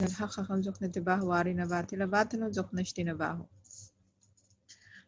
الحق خلقنا تباه وارنا باطلا باطلا وارزقنا اجتنابه.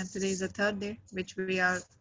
and today is the third day which we are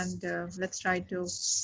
and let's try to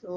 So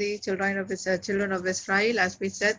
the children of Israel, as we said,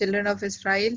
children of Israel,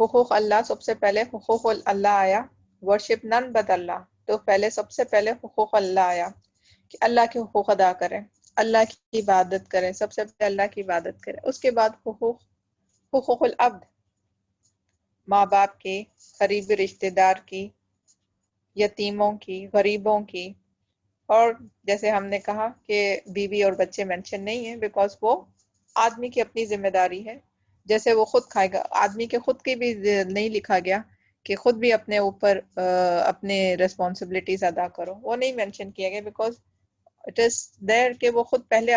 حقوق اللہ، سب سے پہلے حقوق اللہ آیا. ورشپ نن بٹ اللہ، تو پہلے سب سے پہلے حقوق اللہ آیا کہ اللہ کے حقوق ادا کریں، اللہ کی عبادت کریں، سب سے پہلے اللہ کی عبادت کریں. اس کے بعد حقوق العبد، ماں باپ کی، قریبی رشتہ دار کی، یتیموں کی، غریبوں کی. اور جیسے ہم نے کہا کہ بیوی اور بچے مینشن نہیں ہیں بیکاز وہ آدمی کی اپنی ذمہ داری ہے. جیسے وہ خود کھائے گا، آدمی کے خود کی بھی نہیں لکھا گیا کہ خود بھی اپنے اوپر اپنے ریسپانسبلٹیز ادا کرو، وہ نہیں مینشن کیا گیا بیکاز اٹ از دیر کہ وہ خود پہلے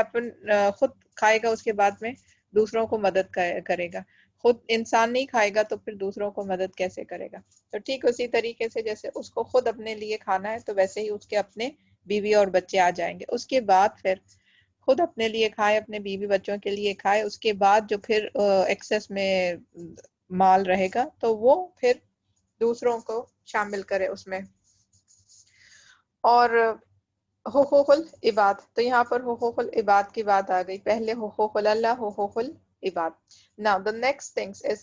خود کھائے گا، اس کے بعد میں دوسروں کو مدد کرے گا. خود انسان نہیں کھائے گا تو پھر دوسروں کو مدد کیسے کرے گا؟ تو ٹھیک اسی طریقے سے جیسے اس کو خود اپنے لیے کھانا ہے تو ویسے ہی اس کے اپنے بیوی اور بچے آ جائیں گے. اس کے بعد پھر خود اپنے لیے کھائے، اپنے بیوی بچوں کے لیے کھائے، اس کے بعد جو پھر ایکسس میں مال رہے گا تو وہ پھر دوسروں کو شامل کرے اس میں. اور حقوق العباد، تو یہاں پر حقوق العباد کی بات آ گئی. پہلے حقوق اللہ، حقوق العباد. Now the next things is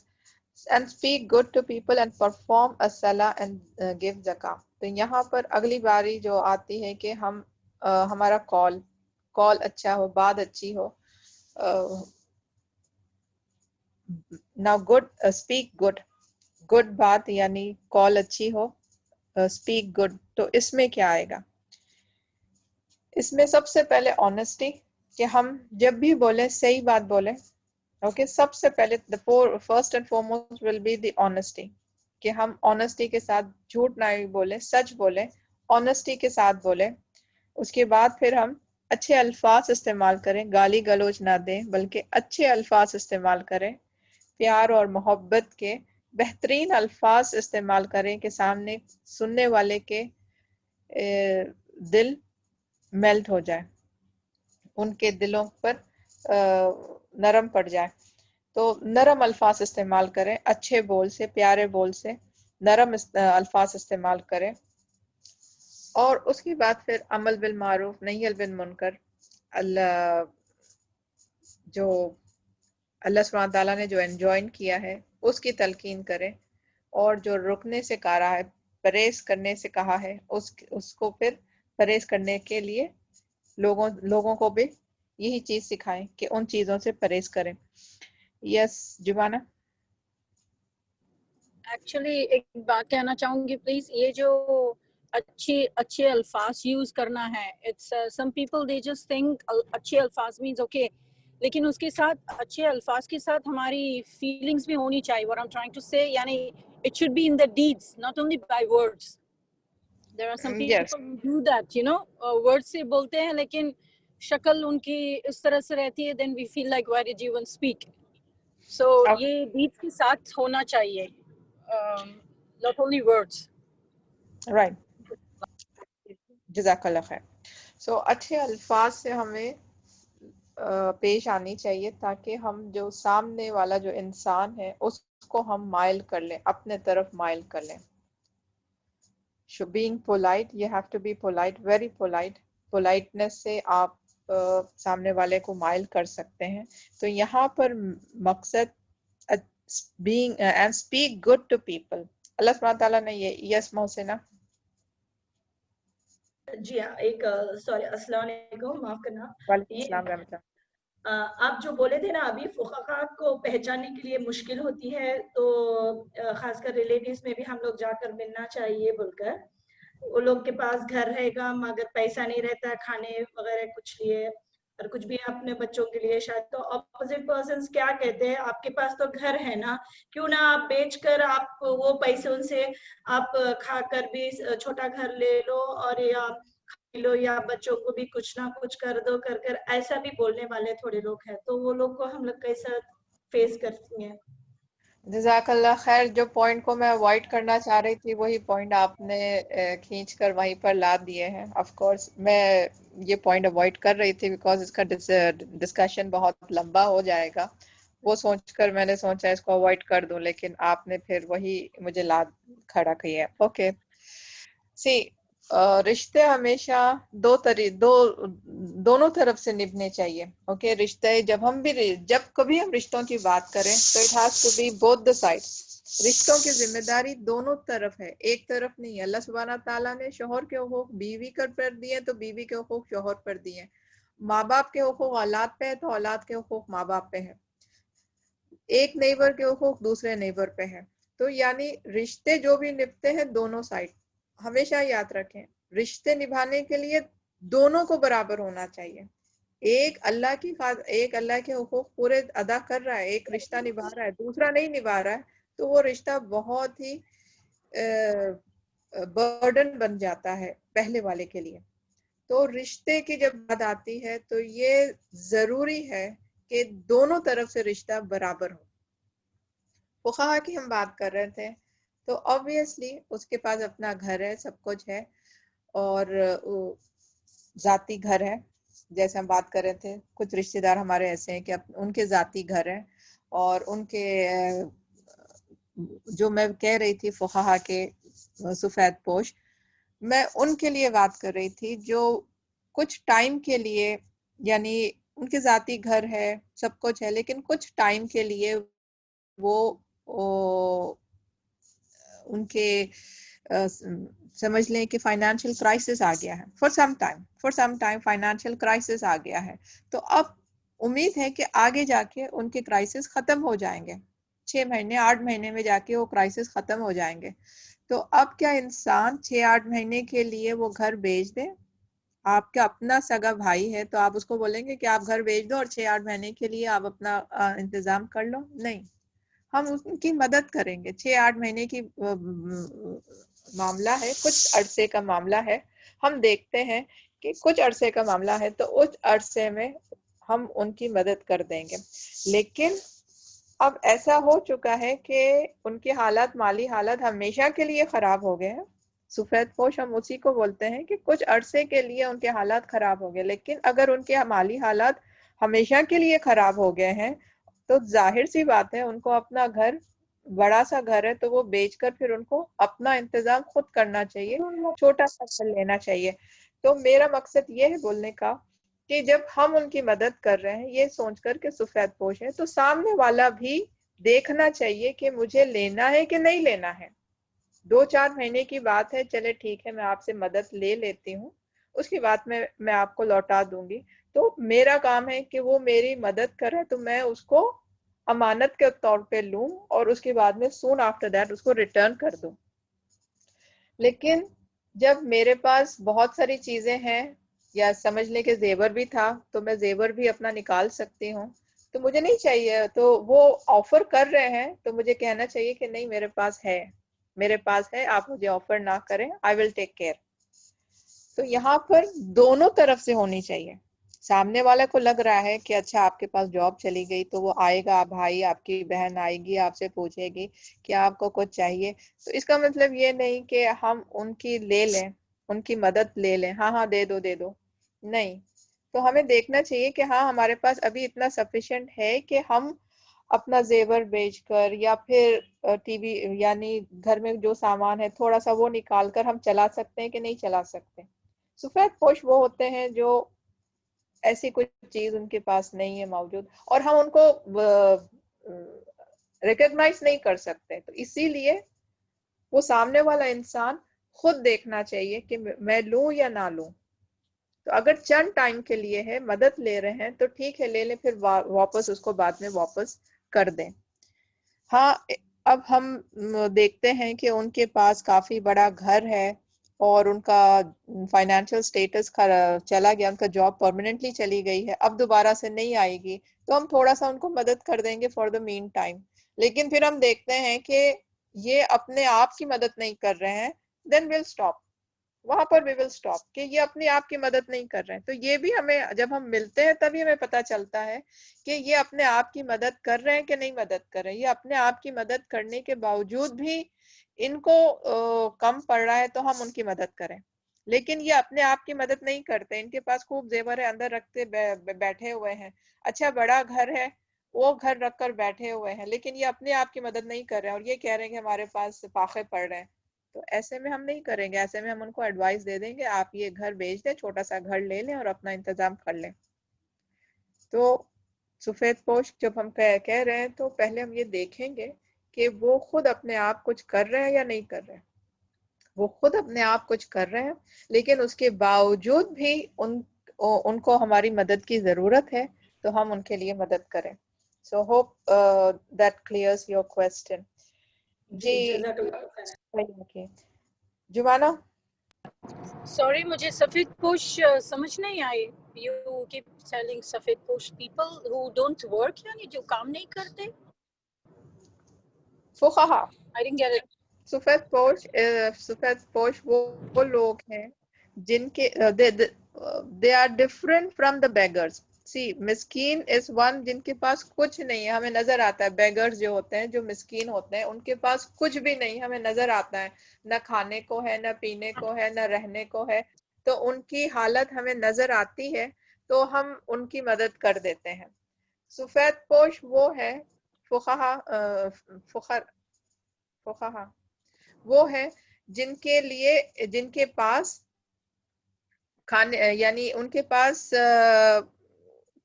and speak good to people and perform a salah and give zakah. تو یہاں پر اگلی باری جو آتی ہے کہ ہم ہمارا کال اچھا ہو، بات اچھی ہو. Now good speak good بات یعنی کال اچھی ہو، speak good. تو اس میں کیا آئے گا؟ اس میں سب سے پہلے آنیسٹی، کہ ہم جب بھی بولیں صحیح بات بولیں. اوکے، سب سے پہلے first and foremost will be the honesty, کہ ہم آنیسٹی کے ساتھ جھوٹ نہ بولیں، سچ بولیں، آنیسٹی کے ساتھ بولیں. اس کے بعد پھر ہم اچھے الفاظ استعمال کریں، گالی گلوچ نہ دیں بلکہ اچھے الفاظ استعمال کریں. پیار اور محبت کے بہترین الفاظ استعمال کریں کہ سامنے سننے والے کے دل میلٹ ہو جائے، ان کے دلوں پر نرم پڑ جائے. تو نرم الفاظ استعمال کریں، اچھے بول سے، پیارے بول سے نرم الفاظ استعمال کریں. اور اس کے بعد پھر عمل بالمعروف نہی عن المنکر، اللہ جو اللہ سبحانہ تعالیٰ نے جو انجوائن کیا ہے اس کی تلقین کریں، اور جو رکنے سے کہا رہا ہے، پرہیز کرنے سے کہا ہے، اس کو پھر پرہیز کرنے کے لیے لوگوں کو بھی یہی چیز سکھائیں کہ ان چیزوں سے پرہیز کریں. یس جبانا. ایکچولی ایک بات کہنا چاہوں گی پلیز، یہ جو اچھے الفاظ یوز کرنا ہے، it's some people they just think اچھے الفاظ مینز اوکے، لیکن اس کے ساتھ اچھے الفاظ کے ساتھ ہماری فیلنگز بھی ہونی چاہیے. what I'm trying to say یعنی it should be in the deeds not only by words. there are some people who do that, you know, words سے بولتے ہیں لیکن شکل ان کی اس طرح سے رہتی ہے, then we feel like why did you even speak. so یہ deeds کے ساتھ ہونا چاہیے, not only words. right. جزاک اللہ خیر. سو اچھے الفاظ سے ہمیں پیش آنی چاہیے تاکہ ہم جو سامنے والا جو انسان ہے اس کو ہم مائل کر لیں، اپنے طرف مائل کر لیں. being polite, you have to be polite, very polite. politeness سے آپ سامنے والے کو مائل کر سکتے ہیں. تو یہاں پر مقصد being and speak good to people. اللہ سبحانہ تعالیٰ نے یہ یس محسنہ. جی ہاں, ایک سوری, السلام علیکم, معاف کرنا. وعلیکم السلام رحمۃ اللہ. آپ جو بولے تھے نا ابھی, فقہاء کو پہچاننے کے لیے مشکل ہوتی ہے, تو خاص کر ریلیٹیوز میں بھی ہم لوگ جا کر ملنا چاہیے بول کر. وہ لوگ کے پاس گھر رہے گا مگر پیسہ نہیں رہتا کھانے وغیرہ کچھ لیے, اور کچھ بھی اپنے بچوں کے لیے شاید, تو اپوزٹ پرسنس کیا کہتے ہیں, آپ کے پاس تو گھر ہے نا, کیوں نہ آپ بیچ کر آپ وہ پیسے ان سے آپ کھا کر بھی چھوٹا گھر لے لو, اور یا کھا لو, یا بچوں کو بھی کچھ نہ کچھ کر دو کر کر, ایسا بھی بولنے والے تھوڑے لوگ ہیں. تو وہ لوگ کو ہم لوگ کیسا فیس کرتی ہیں؟ جزاک اللہ خیر. جو پوائنٹ کو میں اوائڈ کرنا چاہ رہی تھی وہی پوائنٹ آپ نے کھینچ کر وہیں پر لا دیے ہیں. آف کورس میں یہ پوائنٹ اوائڈ کر رہی تھی بیکاز اس کا ڈسکشن بہت لمبا ہو جائے گا, وہ سوچ کر میں نے سوچا اس کو اوائڈ کر دوں, لیکن آپ نے پھر وہی مجھے لا کھڑا کیا ہے. اوکے سی, رشتے ہمیشہ دونوں طرف سے نبھنے چاہیے. اوکے رشتے جب کبھی ہم رشتوں کی بات کریں تو it has to be both the sides. رشتوں کی ذمہ داری دونوں طرف ہے, ایک طرف نہیں. اللہ سبحانہ تعالیٰ نے شوہر کے حقوق بیوی پر دیے تو بیوی کے حقوق شوہر پر دیے, ماں باپ کے حقوق اولاد پہ ہے تو اولاد کے حقوق ماں باپ پہ ہے, ایک نیبر کے حقوق دوسرے نیبر پہ ہے. تو یعنی رشتے جو بھی نبھتے ہیں دونوں سائڈ, ہمیشہ یاد رکھیں رشتے نبھانے کے لیے دونوں کو برابر ہونا چاہیے. ایک اللہ کے حقوق پورے ادا کر رہا ہے, ایک رشتہ نبھا رہا ہے, دوسرا نہیں نبھا رہا ہے, تو وہ رشتہ بہت ہی برڈن بن جاتا ہے پہلے والے کے لیے. تو رشتے کی جب بات آتی ہے تو یہ ضروری ہے کہ دونوں طرف سے رشتہ برابر ہو. فقہا کی ہم بات کر رہے تھے, تو obviously اس کے پاس اپنا گھر ہے, سب کچھ ہے, اور ذاتی گھر ہے. جیسے ہم بات کر رہے تھے کچھ رشتہ دار ہمارے ایسے ہیں کہ ان کے ذاتی گھر ہے, اور ان کے جو میں کہہ رہی تھی فقہا کے سفید پوش, میں ان کے لیے بات کر رہی تھی جو کچھ ٹائم کے لیے, یعنی ان کے ذاتی گھر ہے, سب کچھ ہے, لیکن کچھ ٹائم کے لیے وہ ان کے سمجھ لیں کہ فائنانشیل کرائسس آ گیا ہے, for some time financial crisis آ گیا ہے. تو اب امید ہے کہ آگے جا کے ان کے کرائسس ختم ہو جائیں گے, 6 مہینے 8 مہینے میں جا کے وہ کرائسس ختم ہو جائیں گے. تو اب کیا انسان 6-8 مہینے کے لیے وہ گھر بیچ دے؟ آپ کا اپنا سگا بھائی ہے تو آپ اس کو بولیں گے کہ آپ گھر بیچ دو اور 6-8 مہینے کے لیے آپ اپنا انتظام کر لو؟ نہیں, ہم ان کی مدد کریں گے. 6-8 مہینے کی معاملہ ہے, کچھ عرصے کا معاملہ ہے, ہم دیکھتے ہیں کہ کچھ عرصے کا معاملہ ہے تو اس عرصے میں ہم ان کی مدد کر دیں گے. لیکن اب ایسا ہو چکا ہے کہ ان کے حالات, مالی حالات ہمیشہ کے لیے خراب ہو گئے ہیں. سفید پوش ہم اسی کو بولتے ہیں کہ کچھ عرصے کے لیے ان کے حالات خراب ہو گئے, لیکن اگر ان کے مالی حالات ہمیشہ کے لیے خراب ہو گئے ہیں تو ظاہر سی بات ہے ان کو اپنا گھر, بڑا سا گھر ہے تو وہ بیچ کر پھر ان کو اپنا انتظام خود کرنا چاہیے, چھوٹا سا گھر لینا چاہیے. تو میرا مقصد یہ ہے بولنے کا کہ جب ہم ان کی مدد کر رہے ہیں یہ سوچ کر کہ سفید پوش ہے, تو سامنے والا بھی دیکھنا چاہیے کہ مجھے لینا ہے کہ نہیں لینا ہے. 2-4 مہینے کی بات ہے, چلے ٹھیک ہے میں آپ سے مدد لے لیتی ہوں, اس کی بات میں آپ کو لوٹا دوں گی. تو میرا کام ہے کہ وہ میری مدد کرے تو میں اس کو امانت کے طور پہ لوں اور اس کے بعد میں سون آفٹر دیٹ اس کو ریٹرن کر دوں. لیکن جب میرے پاس بہت ساری چیزیں ہیں, یا سمجھ لیں کہ زیور بھی تھا تو میں زیور بھی اپنا نکال سکتی ہوں, تو مجھے نہیں چاہیے. تو وہ آفر کر رہے ہیں تو مجھے کہنا چاہیے کہ نہیں میرے پاس ہے, آپ مجھے آفر نہ کریں, آئی ول ٹیک کیئر. تو یہاں پر دونوں طرف سے ہونی چاہیے. سامنے والے کو لگ رہا ہے کہ اچھا آپ کے پاس جاب چلی گئی تو وہ آئے گا, بھائی آپ کی بہن آئے گی آپ سے پوچھے گی کہ آپ کو کچھ چاہیے, تو اس کا مطلب یہ نہیں کہ ہم ان کی لے لیں, ان کی مدد لے لیں, ہاں دے دو, نہیں. تو ہمیں دیکھنا چاہیے کہ ہاں ہمارے پاس ابھی اتنا سفیشینٹ ہے کہ ہم اپنا زیور بیچ کر یا پھر ٹی وی یعنی گھر میں جو سامان ہے تھوڑا سا وہ نکال کر ہم چلا سکتے ہیں کہ نہیں چلا سکتے. سفید پوش وہ ہوتے ہیں جو ایسی کوئی چیز ان کے پاس نہیں ہے موجود, اور ہم ان کو ریکگنائز نہیں کر سکتے. تو اسی لیے وہ سامنے والا انسان خود دیکھنا چاہیے کہ میں لوں یا نہ لوں. تو اگر چند ٹائم کے لیے ہے, مدد لے رہے ہیں تو ٹھیک ہے لے لیں, پھر واپس اس کو بعد میں واپس کر دیں. ہاں اب ہم دیکھتے ہیں کہ ان کے پاس کافی بڑا گھر ہے اور ان کا فائنینشیل سٹیٹس چلا گیا, ان کا جاب پرماننٹلی چلی گئی ہے, اب دوبارہ سے نہیں آئے گی, تو ہم تھوڑا سا ان کو مدد کر دیں گے فار دا مین ٹائم. لیکن پھر ہم دیکھتے ہیں کہ یہ اپنے آپ کی مدد نہیں کر رہے ہیں, دین ویل اسٹاپ, وہاں پر we will stop کہ یہ اپنے آپ کی مدد نہیں کر رہے ہیں. تو یہ بھی ہمیں جب ہم ملتے ہیں تبھی ہمیں پتہ چلتا ہے کہ یہ اپنے آپ کی مدد کر رہے ہیں کہ نہیں مدد کر رہے ہیں. یہ اپنے آپ کی مدد کرنے کے باوجود بھی ان کو کم پڑ رہا ہے تو ہم ان کی مدد کریں, لیکن یہ اپنے آپ کی مدد نہیں کرتے. ان کے پاس خوب زیور ہے, اندر رکھتے بیٹھے ہوئے ہیں, اچھا بڑا گھر ہے, وہ گھر رکھ کر بیٹھے ہوئے ہیں, لیکن یہ اپنے آپ کی مدد نہیں کر رہے ہیں اور یہ کہہ رہے ہیں کہ ہمارے پاس پاخے پڑ رہے ہیں. تو ایسے میں ہم نہیں کریں گے, ایسے میں ہم ان کو ایڈوائز دے دیں گے آپ یہ گھر بیچ دیں, چھوٹا سا گھر لے لیں اور اپنا انتظام کر لیں. تو سفید پوش جب ہم کہہ رہے ہیں تو پہلے ہم یہ دیکھیں گے کہ وہ خود اپنے آپ کچھ کر رہے ہیں یا نہیں کر رہے ہیں. وہ خود اپنے آپ کچھ کر رہے ہیں لیکن اس کے باوجود بھی ان کو ہماری مدد کی ضرورت ہے تو ہم ان کے لیے مدد کریں. So hope that clears your question. G جمانہ. Sorry, مجھے سفید پوش سمجھ نہیں آئی. You keep telling سفید پوش people who don't work, یعنی جو کام نہیں کرتے. فقہا. I didn't get it. سفید پوش وہ لوگ ہیں جن کے they are different from the beggars. See, مسکین is one جن کے پاس کچھ نہیں ہے. ہمیں نظر آتا ہے beggars جو ہوتے ہیں, جو مسکین ہوتے ہیں, ان کے پاس کچھ بھی نہیں, ہمیں نظر آتا ہے, نہ کھانے کو ہے, نہ پینے کو ہے, نہ رہنے کو ہے, تو ان کی حالت ہمیں نظر آتی ہے تو ہم ان کی مدد کر دیتے ہیں. سفید پوش وہ ہے فقہا وہ ہے جن کے پاس کھانے, یعنی ان کے پاس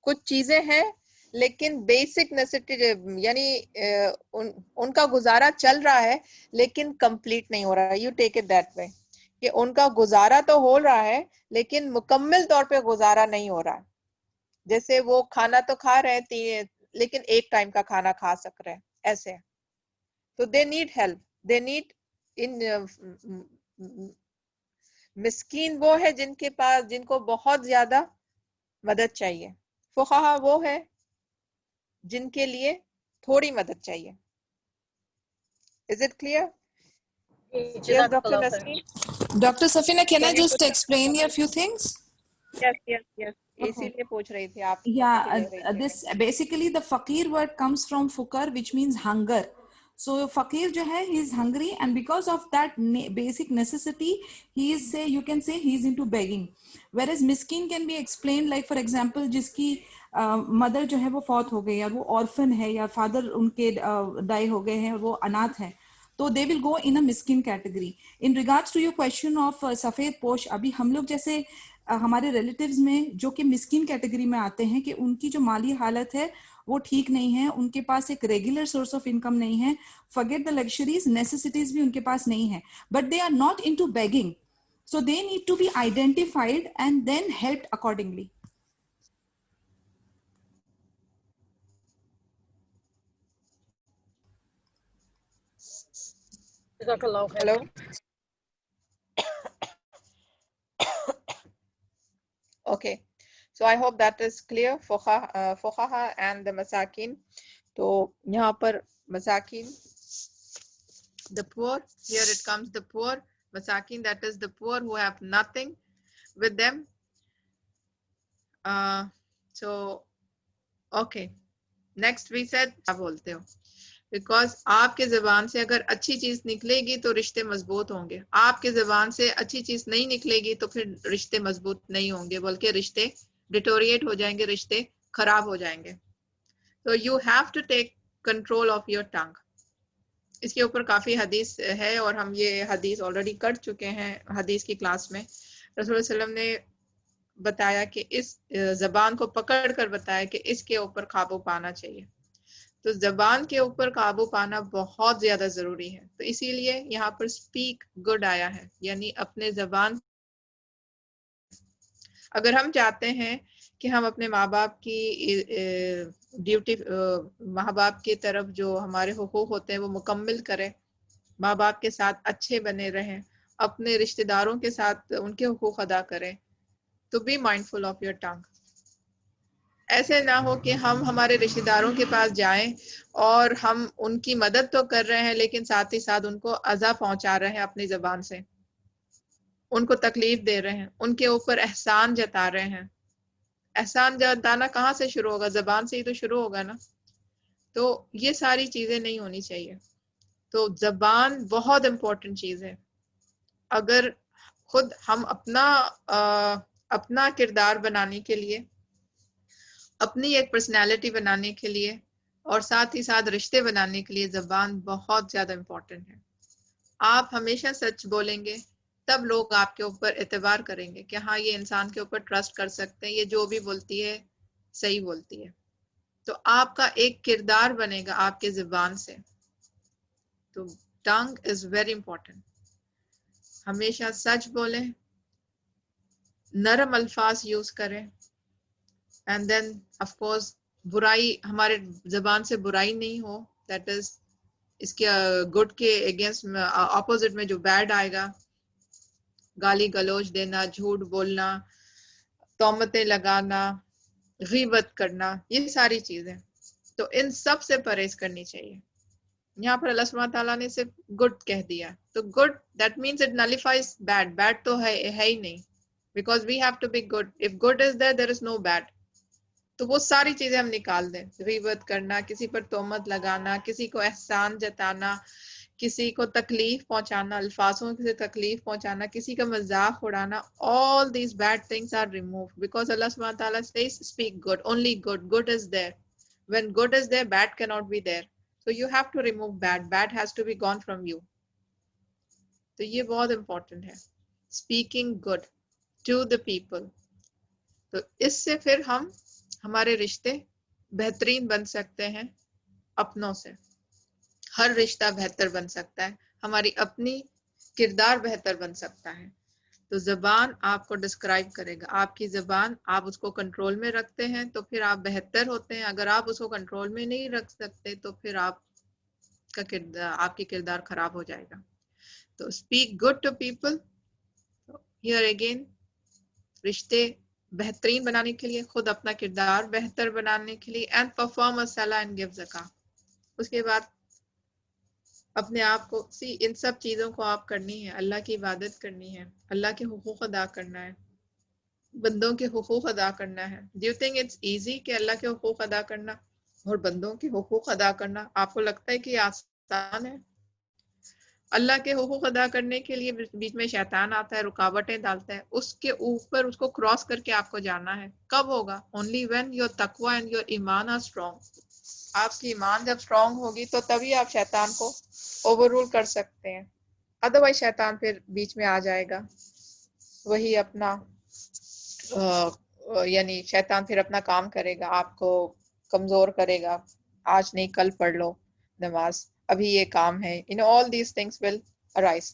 کچھ چیزیں ہیں لیکن بیسک نیسیسٹی, یعنی ان کا گزارا چل رہا ہے لیکن کمپلیٹ نہیں ہو رہا ہے. You take it that way کہ ان کا گزارا تو ہو رہا ہے لیکن مکمل طور پہ گزارا نہیں ہو رہا ہے. جیسے وہ کھانا تو کھا رہے ہیں لیکن ایک ٹائم کا کھانا کھا سک رہے ہیں, ایسے. تو they need help, they need مسکین وہ ہے جن کو بہت زیادہ مدد چاہیے. فقہا وہ ہے جن کے لیے تھوڑی مدد چاہیے. Is it clear? Yes, Dr. Nasreen. Dr. Safina, can I Can you just put explain you a few things? Yes. اسی Okay. لیے پوچھ رہی تھی آپ. Yeah, this basically the faqir word comes from fukar, which means hunger. So faqir jo hai, he is hungry, and because of that basic necessity, he is, say, you can say he is into begging. Whereas miskin can be explained like, for example, jiski mother jo hai wo فوت ہو گئی, اور وہ orphan ہے, یا father ان کے die ہو گئے ہیں اور وہ اناتھ ہیں, تو they will go in a miskin category. In regards to your question of سفید پوش, ابھی ہم لوگ جیسے ہمارے ریلیٹیوز میں جو کہ مسکین کیٹیگری میں آتے ہیں, کہ ان کی جو مالی حالت ہے وہ ٹھیک نہیں ہے, ان کے پاس ایک ریگولر سورس آف انکم نہیں ہے, forget the luxuries, necessities بھی ان کے پاس نہیں ہے, but they are not into begging, so they need to be identified and then helped accordingly. Hello. Okay, so I hope that is clear. فقہا and the مساکین. تو یہاں پر مساکین, the poor, here it comes the poor. مساکین, that is the poor who have nothing with them. So okay, next we said کیا بولتے ہو, because آپ کے زبان سے اگر اچھی چیز نکلے گی تو رشتے مضبوط ہوں گے, آپ کے زبان سے اچھی چیز نہیں نکلے گی تو پھر رشتے مضبوط نہیں ہوں گے, بلکہ رشتے ڈیٹوریٹ ہو جائیں گے, رشتے خراب ہو جائیں گے. تو you have to take control of your tongue. اس کے اوپر کافی حدیث ہے اور ہم یہ حدیث آلریڈی کر چکے ہیں حدیث کی کلاس میں. رسول اللہ علیہ وسلم نے بتایا کہ اس زبان کو پکڑ کر بتایا کہ اس کے اوپر قابو پانا چاہیے. تو زبان کے اوپر قابو پانا بہت زیادہ ضروری ہے. تو اسی لیے یہاں پر اسپیک گڈ آیا ہے, یعنی اپنے زبان. اگر ہم چاہتے ہیں کہ ہم اپنے ماں باپ کی ڈیوٹی, ماں باپ کی طرف جو ہمارے حقوق ہوتے ہیں وہ مکمل کریں, ماں باپ کے ساتھ اچھے بنے رہیں, اپنے رشتہ داروں کے ساتھ ان کے حقوق ادا کریں, تو be mindful of your tongue. ایسے نہ ہو کہ ہم ہمارے رشتہ داروں کے پاس جائیں اور ہم ان کی مدد تو کر رہے ہیں لیکن ساتھ ہی ساتھ ان کو اذا پہنچا رہے ہیں اپنی زبان سے, ان کو تکلیف دے رہے ہیں, ان کے اوپر احسان جتا رہے ہیں. احسان جتانا کہاں سے شروع ہوگا؟ زبان سے ہی تو شروع ہوگا نا. تو یہ ساری چیزیں نہیں ہونی چاہیے. تو زبان بہت امپورٹنٹ چیز ہے. اگر خود ہم اپنا کردار بنانے کے لیے, اپنی ایک پرسنالٹی بنانے کے لیے, اور ساتھ ہی ساتھ رشتے بنانے کے لیے زبان بہت زیادہ امپورٹنٹ ہے. آپ ہمیشہ سچ بولیں گے تب لوگ آپ کے اوپر اعتبار کریں گے کہ ہاں یہ انسان کے اوپر ٹرسٹ کر سکتے ہیں, یہ جو بھی بولتی ہے صحیح بولتی ہے. تو آپ کا ایک کردار بنے گا آپ کے زبان سے. تو tongue is very important. ہمیشہ سچ بولیں, نرم الفاظ یوز کریں, اینڈ دین آف کورس برائی, ہمارے زبان سے برائی نہیں ہو, دیٹ از اس کے گڈ کے اگینسٹ اپوزٹ میں جو بیڈ آئے گا, گالی گلوچ دینا, جھوٹ بولنا, تہمتیں لگانا, غیبت کرنا, یہ ساری چیزیں, تو ان سب سے پرہیز کرنی چاہیے. یہاں پر اللہ سبحانہ تعالیٰ نے صرف گڈ کہہ دیا, تو good that means it nullifies bad. Bad تو ہے ہی نہیں, because we have to be good. If good is there is no bad. تو وہ ساری چیزیں ہم نکال دیں, غیبت کرنا, کسی پر تہمت لگانا, کسی کو احسان جتانا, کسی کو تکلیف پہنچانا, الفاظوں سے تکلیف پہنچانا, کسی کا مذاق اڑانا, all these bad things are removed because Allah subhanahu wa ta'ala says speak good, only good. Good is there. When good is there, bad cannot be there. So you have to remove bad. Bad has to be gone from you. تو یہ بہت important ہے, speaking good to the people. تو اس سے پھر ہمارے رشتے بہترین بن سکتے ہیں اپنوں سے. ہر رشتہ بہتر بن سکتا ہے, ہماری اپنی کردار بہتر بن سکتا ہے. تو زبان آپ کو ڈسکرائب کرے گا. آپ کی زبان, آپ اس کو کنٹرول میں رکھتے ہیں تو پھر آپ بہتر ہوتے ہیں. اگر آپ اس کو کنٹرول میں نہیں رکھ سکتے تو پھر آپ کی کردار خراب ہو جائے گا. تو speak good to people. Here again رشتے بہترین بنانے کے لیے, خود اپنا کردار بہتر بنانے کے لیے, اینڈ پرفارم الصلاۃ اینڈ گیو زکاۃ. اس کے بعد اپنے آپ کو ان سب چیزوں کو آپ کرنی ہے, اللہ کی عبادت کرنی ہے, اللہ کے حقوق ادا کرنا ہے, بندوں کے حقوق ادا کرنا ہے. Do you think it's easy کہ اللہ کے حقوق ادا کرنا اور بندوں کے حقوق ادا کرنا؟ آپ کو لگتا ہے کہ یہ آسان ہے؟ اللہ کے حقوق ادا کرنے کے لیے بیچ میں شیطان آتا ہے, رکاوٹیں ڈالتا ہے, اس کے اوپر اس کو کراس کر کے آپ کو جانا ہے. کب ہوگا؟ اونلی وین یور تقوی اینڈ یور ایمان آر اسٹرانگ. آپ کی ایمان جب اسٹرانگ ہوگی تو تبھی آپ شیطان کو اوور رول کر سکتے ہیں. ادروائز شیطان پھر بیچ میں آ جائے گا, وہی اپنا یعنی شیطان پھر اپنا کام کرے گا, آپ کو کمزور کرے گا. آج نہیں کل پڑھ لو نماز, ابھی یہ کام ہے. all these things will arise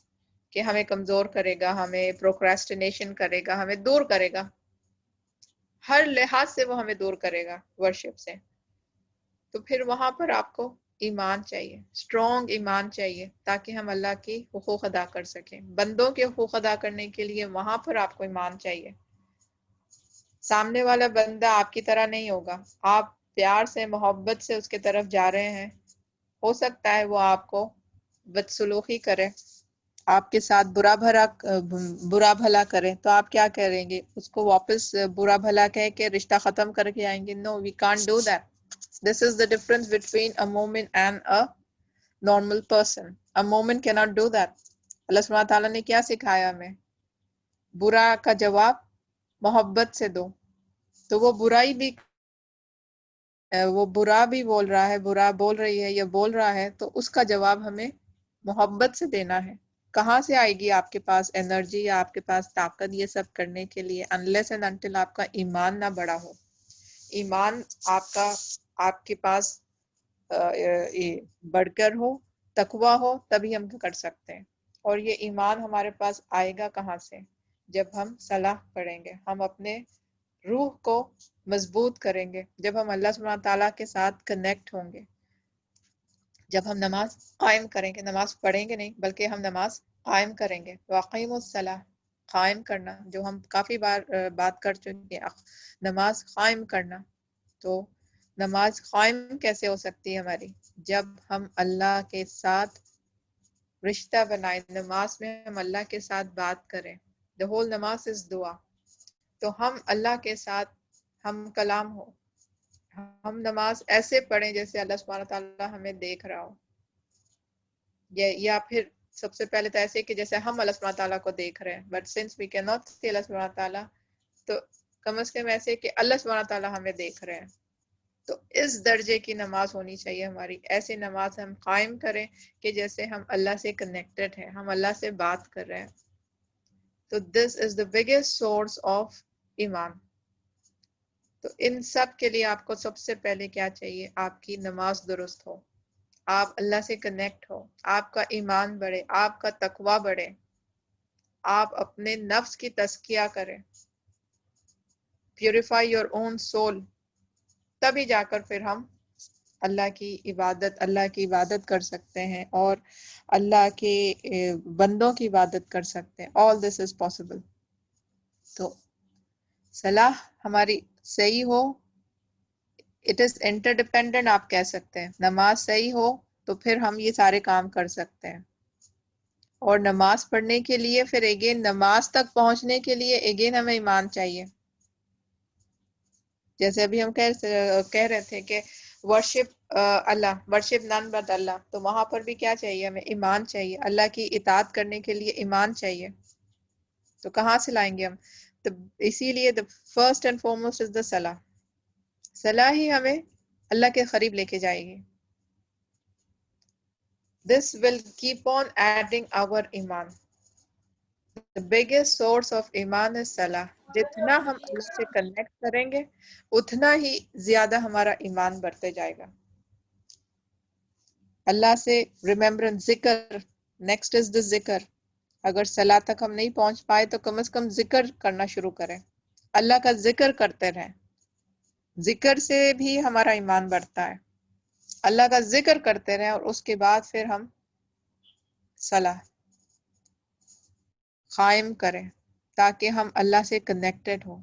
کہ ہمیں کمزور کرے گا, ہمیں پروکراسٹینیشن کرے گا, ہمیں دور کرے گا, ہر لحاظ سے وہ ہمیں دور کرے گا ورشپ سے. تو پھر وہاں پر آپ کو ایمان چاہیے, اسٹرانگ ایمان چاہیے, تاکہ ہم اللہ کی حقوق ادا کر سکیں. بندوں کے حقوق ادا کرنے کے لیے وہاں پر آپ کو ایمان چاہیے. سامنے والا بندہ آپ کی طرح نہیں ہوگا, آپ پیار سے محبت سے اس کے طرف جا رہے ہیں, ہو سکتا ہے وہ آپ کو بدسلوکی کرے, آپ کے ساتھ برا بھلا کرے, تو آپ کیا کریں گے؟ اس کو واپس برا بھلا کہہ کے رشتہ ختم کر کے آئیں گے؟ No, we can't do that. This is the difference between a مومن and a normal person. A مومن cannot do that. اللہ سبحانہ تعالیٰ نے کیا سکھایا ہمیں؟ برا کا جواب محبت سے دو. تو وہ برا بھی بول رہا ہے, برا بول رہی ہے یا بول رہا ہے, تو اس کا جواب ہمیں محبت سے دینا ہے. کہاں سے آئے گی آپ کے پاس انرجی یا آپ کے پاس طاقت یہ سب کرنے کے لیے؟ unless and until آپ کا ایمان نہ بڑا ہو. ایمان آپ کے پاس بڑھ کر ہو, تقویٰ ہو, تبھی ہم کر سکتے ہیں. اور یہ ایمان ہمارے پاس آئے گا کہاں سے؟ جب ہم صلاح پڑھیں گے, ہم اپنے روح کو مضبوط کریں گے, جب ہم اللہ سبحانہ تعالیٰ کے ساتھ کنیکٹ ہوں گے, جب ہم نماز قائم کریں گے, نماز پڑھیں گے نہیں بلکہ ہم نماز قائم کریں گے. واقعی الصلاح, قائم کرنا, جو ہم کافی بار بات کر چکے ہیں, نماز قائم کرنا. تو نماز قائم کیسے ہو سکتی ہے ہماری؟ جب ہم اللہ کے ساتھ رشتہ بنائیں, نماز میں ہم اللہ کے ساتھ بات کریں. The whole نماز is دعا. تو ہم اللہ کے ساتھ ہم کلام ہو, ہم نماز ایسے پڑھیں جیسے اللہ سبحانہ تعالیٰ ہمیں دیکھ رہا ہو, یا پھر سب سے پہلے تو ایسے کہ جیسے ہم اللہ سبحانہ تعالیٰ کو دیکھ رہے ہیں. But since we cannot see اللہ سبحانہ تعالیٰ, تو کم از کم ایسے کہ اللہ سبحانہ تعالیٰ ہمیں دیکھ رہے ہیں. تو اس درجے کی نماز ہونی چاہیے ہماری. ایسی نماز ہم قائم کریں کہ جیسے ہم اللہ سے کنیکٹڈ ہیں, ہم اللہ سے بات کر رہے ہیں. تو دس از دا بگیسٹ سورس آف ایمان. تو ان سب کے لیے آپ کو سب سے پہلے کیا چاہیے؟ آپ کی نماز درست ہو, آپ اللہ سے کنیکٹ ہو, آپ کا ایمان بڑھے, آپ کا تقوی بڑھے, آپ اپنے نفس کی تزکیہ کریں, پیوریفائی یور اون سول, تبھی جا کر پھر ہم اللہ کی عبادت کر سکتے ہیں اور اللہ کے بندوں کی عبادت کر سکتے ہیں. all this is possible. تو صلاح ہماری صحیح ہو, اٹ از انٹر ڈیپینڈنٹ آپ کہہ سکتے ہیں. نماز صحیح ہو تو پھر ہم یہ سارے کام کر سکتے ہیں. اور نماز پڑھنے کے لیے پھر اگین نماز تک پہنچنے کے لیے اگین ہمیں ایمان چاہیے. جیسے ابھی ہم کہہ رہے تھے کہ worship Allah, worship none but Allah, تو وہاں پر بھی کیا چاہیے ہمیں؟ ایمان چاہیے. اللہ کی اطاعت کرنے کے لیے ایمان چاہیے. تو کہاں سے لائیں گے ہم؟ تو اسی لیے the first and foremost is the صلاح. صلاح ہی ہمیں اللہ کے قریب لے کے جائے گی. This will keep on adding our iman. The biggest source of iman is صلاح. جتنا ہم اللہ سے کنیکٹ کریں گے اتنا ہی زیادہ ہمارا ایمان بڑھتے جائے گا. اللہ سے ریممبرنس, ذکر, نیکسٹ از the ذکر. اگر صلاح تک ہم نہیں پہنچ پائے تو کم از کم ذکر کرنا شروع کریں, اللہ کا ذکر کرتے رہیں. ذکر سے بھی ہمارا ایمان بڑھتا ہے. اللہ کا ذکر کرتے رہیں اور اس کے بعد پھر ہم صلاح قائم کریں تاکہ ہم اللہ سے کنیکٹڈ ہوں,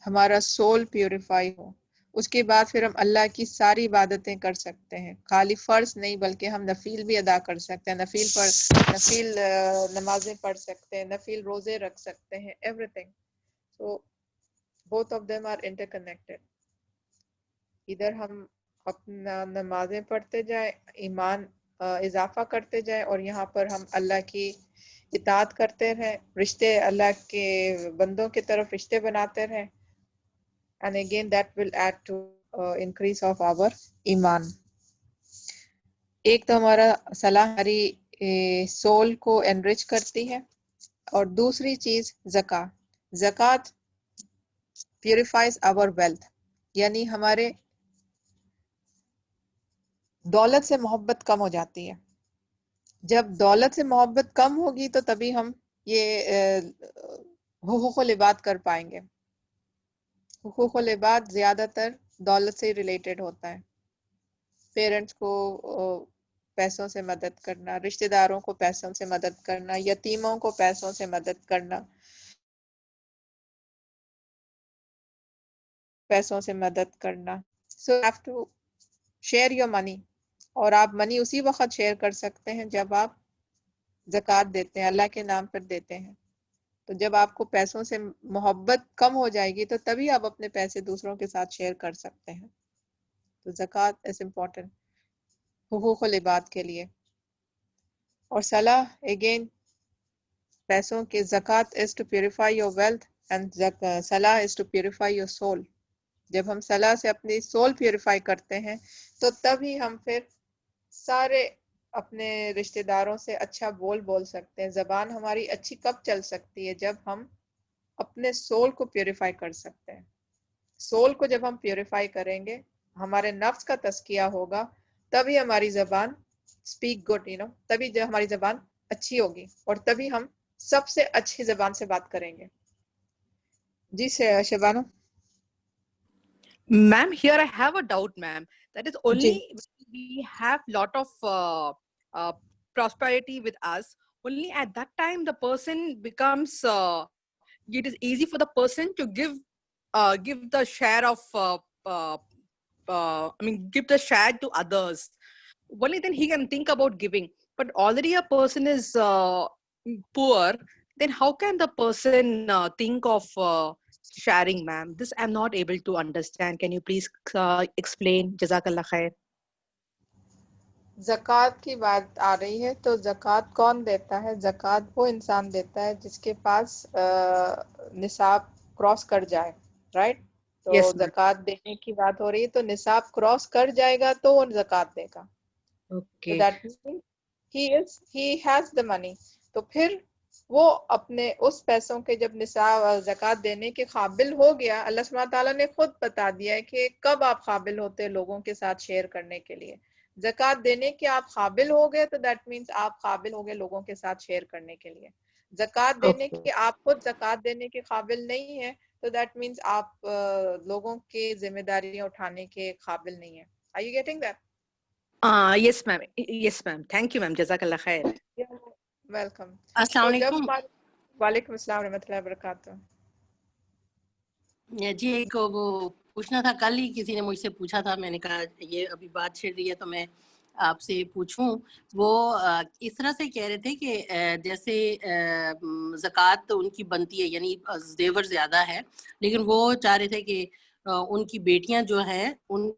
ہمارا سول پیوریفائی ہو. اس کے بعد پھر ہم اللہ کی ساری عبادتیں کر سکتے ہیں, خالی فرض نہیں بلکہ ہم نفیل بھی ادا کر سکتے ہیں. نفیل نمازیں پڑھ سکتے ہیں, نفیل روزے رکھ سکتے ہیں, everything. So both of them are interconnected. ادھر ہم اپنا نمازیں پڑھتے جائیں, ایمان اضافہ کرتے جائیں, اور یہاں پر ہم اللہ کی اطاعت کرتے رہیں, رشتے اللہ کے بندوں کی طرف رشتے بناتے رہیں. And again that will add to increase of our ایمان. ایک تو ہمارا صلاح ہماری سول کو انرچ کرتی ہے, اور دوسری چیز زکوٰۃ. زکوٰۃ پیوریفائز our wealth, یعنی ہمارے دولت سے محبت کم ہو جاتی ہے. جب دولت سے محبت کم ہوگی تو تبھی ہم یہ حقوق العباد کر پائیں گے. حقوق العباد زیادہ تر دولت سے ریلیٹڈ ہوتا ہے. پیرنٹس کو پیسوں سے مدد کرنا, رشتہ داروں کو پیسوں سے مدد کرنا, یتیموں کو پیسوں سے مدد کرنا, پیسوں سے مدد کرنا. So you have to share your money. اور آپ منی اسی وقت شیئر کر سکتے ہیں جب آپ زکوٰۃ دیتے ہیں, اللہ کے نام پر دیتے ہیں. تو جب آپ کو پیسوں سے محبت کم ہو جائے گی تو تبھی آپ اپنے پیسے دوسروں کے ساتھ شیئر کر سکتے ہیں. تو زکوٰۃ از امپورٹنٹ حقوق العباد کے لیے. اور صلاح اگین پیسوں کے, zakat is to purify your wealth and salah is to purify your soul. جب ہم صلاح سے اپنی سول پیوریفائی کرتے ہیں تو تبھی ہم پھر سارے اپنے رشتہ داروں سے اچھا بول سکتے ہیں. زبان ہماری اچھی کب چل سکتی ہے؟ جب ہم اپنے سول کو پیوریفائی کر سکتے ہیں. سول کو جب ہم پیوریفائی کریں گے, ہمارے نفس کا تزکیہ ہوگا, تبھی ہماری زبان اسپیک گڈ, تبھی جب ہماری زبان اچھی ہوگی اور تبھی ہم سب سے اچھی زبان سے بات کریں گے. جی شبانو. Ma'am, here I have a doubt, ma'am. That is only when we have lot of prosperity with us. Only at that time the person becomes. It is easy for the person to give the share of. Give the share to others. Only then he can think about giving. But already a person is poor. Then how can the person think of sharing, ma'am? This I'm not able to understand. Can you please explain? Jazakallah khair. زکوٰۃ کی بات آ رہی ہے تو زکوٰۃ کون دیتا ہے؟ زکوٰۃ وہ انسان دیتا ہے جس کے پاس نصاب کراس کر جائے, رائٹ؟ تو Yes, ma'am. زکوٰۃ دینے کی بات ہو رہی ہے تو نصاب کراس کر جائے گا تو وہ زکوٰۃ دے گا. Okay. That means he has the money. تو پھر وہ اپنے اس پیسوں کے جب نصاب زکوٰۃ دینے کے قابل ہو گیا, اللہ سبحانہ تعالیٰ نے خود بتا دیا ہے کہ کب آپ قابل ہوتے لوگوں کے ساتھ شیئر کرنے کے لیے. زکات دینے کے آپ قابل ہو گئے تو دیٹ مینس آپ قابل ہو گئے لوگوں کے ساتھ شیئر کرنے کے لیے. زکات دینے Okay. کے آپ خود زکات دینے کے قابل نہیں ہے تو دیٹ مینس آپ لوگوں کے ذمہ داریاں اٹھانے کے قابل نہیں ہیں. Are you getting that? Yes ma'am. Yes ma'am. Thank you ma'am. Jazakallah khair. Welcome. السلام علیکم. وعلیکم السلام ورحمۃ اللہ وبرکاتہ. جی ایک وہ پوچھنا تھا, کل ہی کسی نے مجھ سے پوچھا تھا, میں نے کہا یہ ابھی بات چھڑ رہی ہے تو میں آپ سے پوچھوں. وہ اس طرح سے کہہ رہے تھے کہ جیسے زکوٰۃ ان کی بنتی ہے, یعنی زیور زیادہ ہے, لیکن وہ چاہ رہے تھے کہ ان کی بیٹیاں جو ہیں ان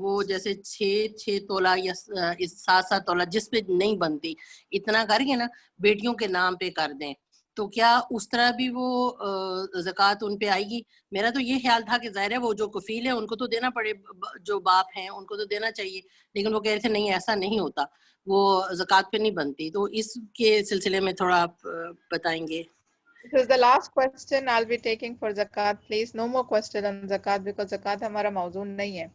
وہ جیسے 6 تولہ یا 7 تولہ جس پہ نہیں بنتی اتنا کر کے نا بیٹیوں کے نام پہ کر دیں, تو کیا اس طرح بھی وہ زکوٰۃ ان پہ آئے گی؟ میرا تو یہ خیال تھا کہ ظاہر ہے وہ جو کفیل ہے ان کو تو دینا پڑے, جو باپ ہیں ان کو تو دینا چاہیے, لیکن وہ کہہ رہے تھے نہیں ایسا نہیں ہوتا, وہ زکوٰۃ پہ نہیں بنتی. تو اس کے سلسلے میں تھوڑا آپ بتائیں گے. This is the last question I'll be taking for zakat. Please, no more question on zakat because zakat ہمارا موضوع نہیں ہے.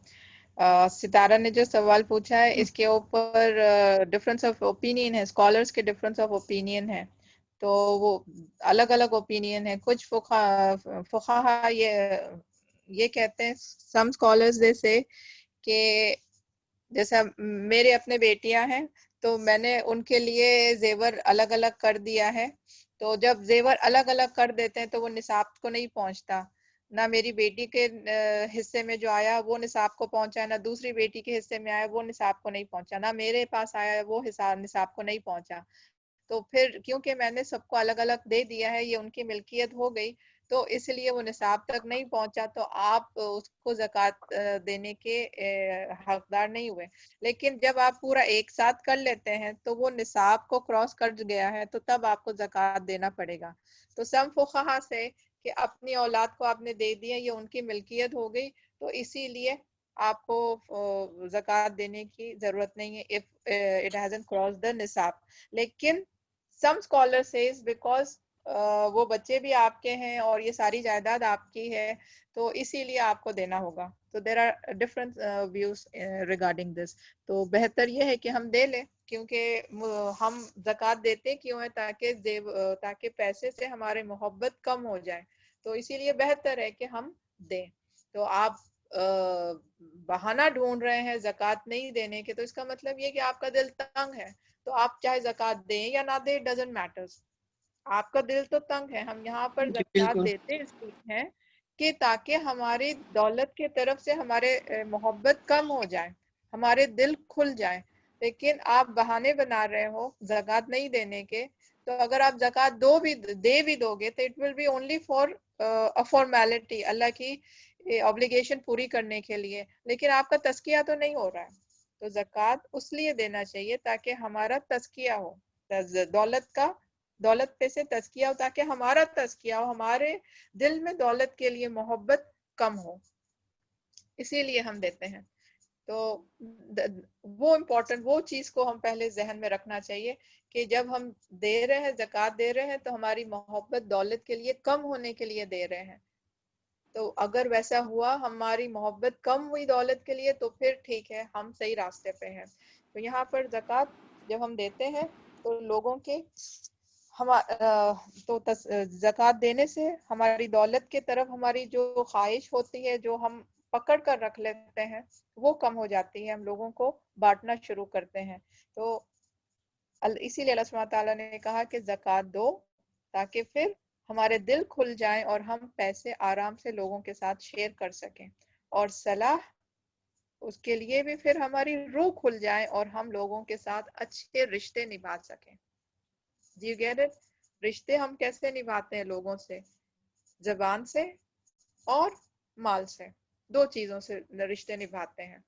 ستارہ نے جو سوال پوچھا ہے اس کے اوپر ڈفرینس آف اوپینین ہے, اسکالرس کے ڈفرینس آف اوپینین ہے, تو وہ الگ الگ اوپینین ہے. کچھ فقہا یہ کہتے ہیں, سم اسکالرس جیسے کہ جیسا میرے اپنے بیٹیاں ہیں تو میں نے ان کے لیے زیور الگ الگ کر دیا ہے, تو جب زیور الگ الگ کر دیتے ہیں تو وہ نصاب کو نہیں پہنچتا, نہ میری بیٹی کے حصے میں جو آیا وہ نصاب کو پہنچا, نہ دوسری بیٹی کے حصے میں آیا وہ نصاب کو نہیں پہنچا, نہ میرے پاس آیا وہ نصاب کو نہیں پہنچا. تو پھر کیونکہ میں نے سب کو الگ الگ دے دیا ہے, یہ ان کی ملکیت ہو گئی, تو اس لیے وہ نصاب تک نہیں پہنچا, تو آپ اس کو زکوٰۃ دینے کے حقدار نہیں ہوئے. لیکن جب آپ پورا ایک ساتھ کر لیتے ہیں تو وہ نصاب کو کراس کر گیا ہے تو تب آپ کو زکوٰۃ دینا پڑے گا. تو سم فقہا سے کہ اپنی اولاد کو آپ نے دے دیا, یہ ان کی ملکیت ہو گئی, تو اسی لیے آپ کو زکوٰۃ دینے کی ضرورت نہیں ہے if it hasn't crossed the نصاب. لیکن some scholar says because وہ بچے بھی آپ کے ہیں اور یہ ساری جائیداد آپ کی ہے تو اسی لیے آپ کو دینا ہوگا. تو there are different views regarding this. تو بہتر یہ ہے کہ ہم دے لیں, کیونکہ ہم زکوٰۃ دیتے کیوں ہیں تاکہ پیسے سے ہمارے محبت کم ہو جائے, تو اسی لیے بہتر ہے کہ ہم دیں. تو آپ بہانہ ڈھونڈ رہے ہیں زکوٰۃ نہیں دینے کے, تو اس کا مطلب یہ کہ آپ کا دل تنگ ہے, تو آپ چاہے زکوٰۃ دیں یا نہ دیں, ڈزنٹ میٹرز, آپ کا دل تو تنگ ہے. ہم یہاں پر زکوٰۃ دیتے اس لیے ہیں کہ تاکہ ہماری دولت کی طرف سے ہمارے محبت کم ہو جائے, ہمارے دل کھل جائیں. لیکن آپ بہانے بنا رہے ہو زکوٰۃ نہیں دینے کے, تو اگر آپ زکوٰۃ دے بھی دو گے تو it will be only for formality, اللہ کی obligation پوری کرنے کے لیے, لیکن آپ کا تزکیہ تو نہیں ہو رہا ہے. تو زکوٰۃ اس لیے دینا چاہیے تاکہ ہمارا تزکیہ ہو, دولت پہ سے تزکیہ ہو, تاکہ ہمارا تزکیہ ہو, ہمارے دل میں دولت کے لیے محبت کم ہو, اسی لیے ہم دیتے ہیں. تو وہ امپورٹنٹ وہ چیز کو ہم پہلے ذہن میں رکھنا چاہیے کہ جب ہم دے رہے ہیں زکوٰۃ دے رہے ہیں تو ہماری محبت دولت کے لیے کم ہونے کے لیے دے رہے ہیں. تو اگر ویسا ہوا, ہماری محبت کم ہوئی دولت کے لیے, تو پھر ٹھیک ہے, ہم صحیح راستے پہ ہیں. تو یہاں پر زکوٰۃ جب ہم دیتے ہیں تو لوگوں کے تو زکوٰۃ دینے سے ہماری دولت کی طرف ہماری جو خواہش ہوتی ہے, جو ہم پکڑ کر رکھ لیتے ہیں, وہ کم ہو جاتی ہے, ہم لوگوں کو بانٹنا شروع کرتے ہیں. تو اسی لیے اللہ سبحانہ تعالیٰ نے کہا کہ زکوٰۃ دو تاکہ پھر ہمارے دل کھل جائیں اور ہم پیسے آرام سے لوگوں کے ساتھ شیئر کر سکیں, اور صلاح اس کے لیے بھی پھر ہماری روح کھل جائے اور ہم لوگوں کے ساتھ اچھے رشتے نبھا سکیں. جی گیٹ اٹ. رشتے ہم کیسے نبھاتے ہیں لوگوں سے؟ زبان سے اور مال سے, دو چیزوں سے رشتے نبھاتے ہیں.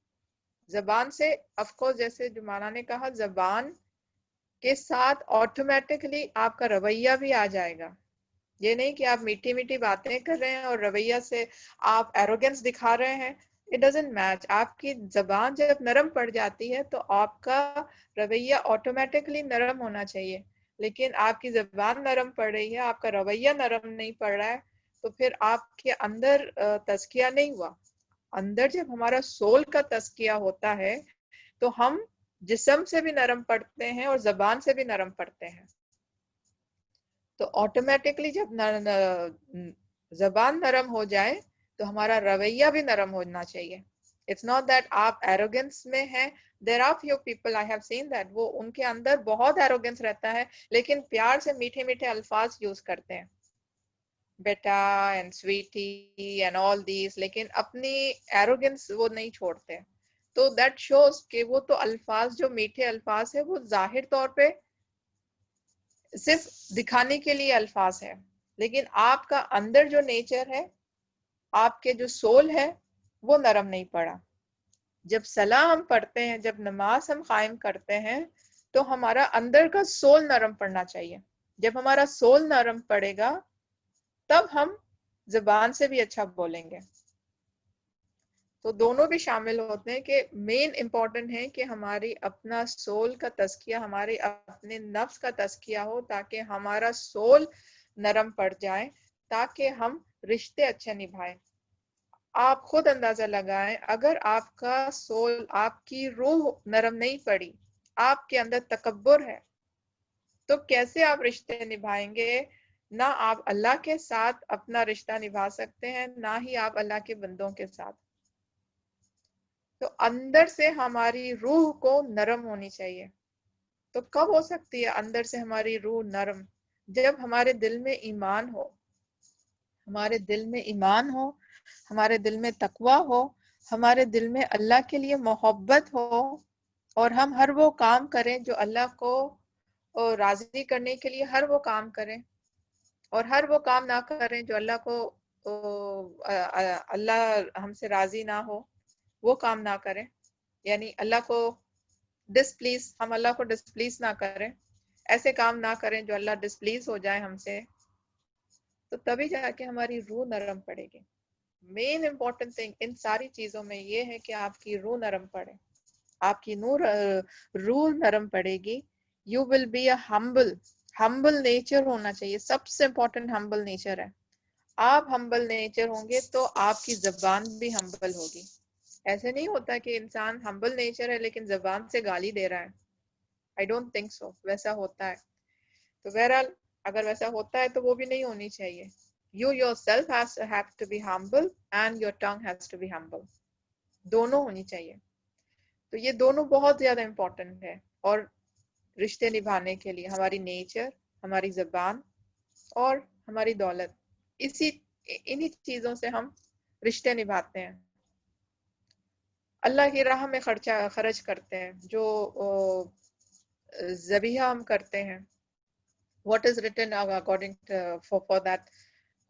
زبان سے آف کورس جیسے جمانہ نے کہا, زبان کے ساتھ آٹومیٹکلی آپ کا رویہ بھی آ جائے گا. یہ نہیں کہ آپ میٹھی میٹھی باتیں کر رہے ہیں اور رویہ سے آپ ایروگنس دکھا رہے ہیں, اٹ ڈزنٹ میچ. آپ کی زبان جب نرم پڑ جاتی ہے تو آپ کا رویہ آٹومیٹکلی نرم ہونا چاہیے, لیکن آپ کی زبان نرم پڑ رہی ہے, آپ کا رویہ نرم نہیں پڑ رہا ہے, تو پھر آپ کے اندر تزکیہ نہیں ہوا. اندر جب ہمارا سول کا تزکیہ ہوتا ہے تو ہم جسم سے بھی نرم پڑتے ہیں اور زبان سے بھی نرم پڑتے ہیں. تو آٹومیٹکلی جب زبان نرم ہو جائے تو ہمارا رویہ بھی نرم ہونا چاہیے. It's not that آپ arrogance میں ہیں. There are few people I have seen that وہ ان کے اندر بہت arrogance رہتا ہے لیکن پیار سے میٹھے میٹھے الفاظ یوز کرتے ہیں, بیٹا and sweetie and all these, لیکن اپنی arrogance وہ نہیں چھوڑتے. تو that shows کہ وہ تو الفاظ جو میٹھے الفاظ ہیں وہ ظاہر طور پہ صرف دکھانے کے لیے الفاظ ہے, لیکن آپ کا اندر جو نیچر ہے, آپ کے جو سول ہے, وہ نرم نہیں پڑا. جب صلاح ہم پڑھتے ہیں, جب نماز ہم قائم کرتے ہیں, تو ہمارا اندر کا سول نرم پڑنا چاہیے. جب ہمارا سول نرم پڑے گا تب ہم زبان سے بھی اچھا بولیں گے. تو دونوں بھی شامل ہوتے ہیں کہ مین امپورٹنٹ ہے کہ ہماری اپنا سول کا تزکیہ, ہمارے اپنے نفس کا تزکیہ ہو تاکہ ہمارا سول نرم پڑ جائے, تاکہ ہم رشتے اچھے نبھائیں. آپ خود اندازہ لگائیں, اگر آپ کا سول, آپ کی روح نرم نہیں پڑی, آپ کے اندر تکبر ہے, تو کیسے آپ رشتے نبھائیں گے؟ نہ آپ اللہ کے ساتھ اپنا رشتہ نبھا سکتے ہیں, نہ ہی آپ اللہ کے بندوں کے ساتھ. تو اندر سے ہماری روح کو نرم ہونی چاہیے. تو کب ہو سکتی ہے اندر سے ہماری روح نرم؟ جب ہمارے دل میں ایمان ہو, ہمارے دل میں ایمان ہو, ہمارے دل میں تقوی ہو, ہمارے دل میں اللہ کے لیے محبت ہو, اور ہم ہر وہ کام کریں جو اللہ کو راضی کرنے کے لیے ہر وہ کام کریں, اور ہر وہ کام نہ کریں جو اللہ کو اللہ ہم سے راضی نہ ہو, وہ کام نہ کریں. یعنی اللہ کو ڈسپلیز, ہم اللہ کو ڈسپلیز نہ کریں, ایسے کام نہ کریں جو اللہ ڈسپلیز ہو جائے ہم سے. تو تبھی جا کے ہماری روح نرم پڑے گی. مین امپورٹنٹ تھنگ ان ساری چیزوں میں یہ ہے کہ آپ کی روح نرم پڑے. آپ کی روح نرم پڑے گی. You will be a humble nature ہونا چاہیے. سب سے امپورٹنٹ ہمبل نیچر ہے. آپ ہمبل نیچر ہوں گے تو آپ کی زبان بھی ہمبل ہوگی. ایسے نہیں ہوتا کہ انسان ہمبل نیچر ہے لیکن زبان سے گالی دے رہا ہے. I don't think so. ویسا ہوتا ہے تو بہرحال اگر ویسا ہوتا ہے تو وہ بھی نہیں ہونی چاہیے. You yourself have to be humble and your tongue has to be humble. دونوں ہونی چاہیے. تو یہ دونوں بہت زیادہ امپورٹنٹ ہے. اور رشتے نبھانے کے لیے ہماری نیچر, ہماری زبان اور ہماری دولت, انہی چیزوں سے ہم رشتے نبھاتے ہیں. اللہ کی راہ میں خرچ کرتے ہیں, جو ذبیحہ ہم کرتے ہیں. What is written according for that?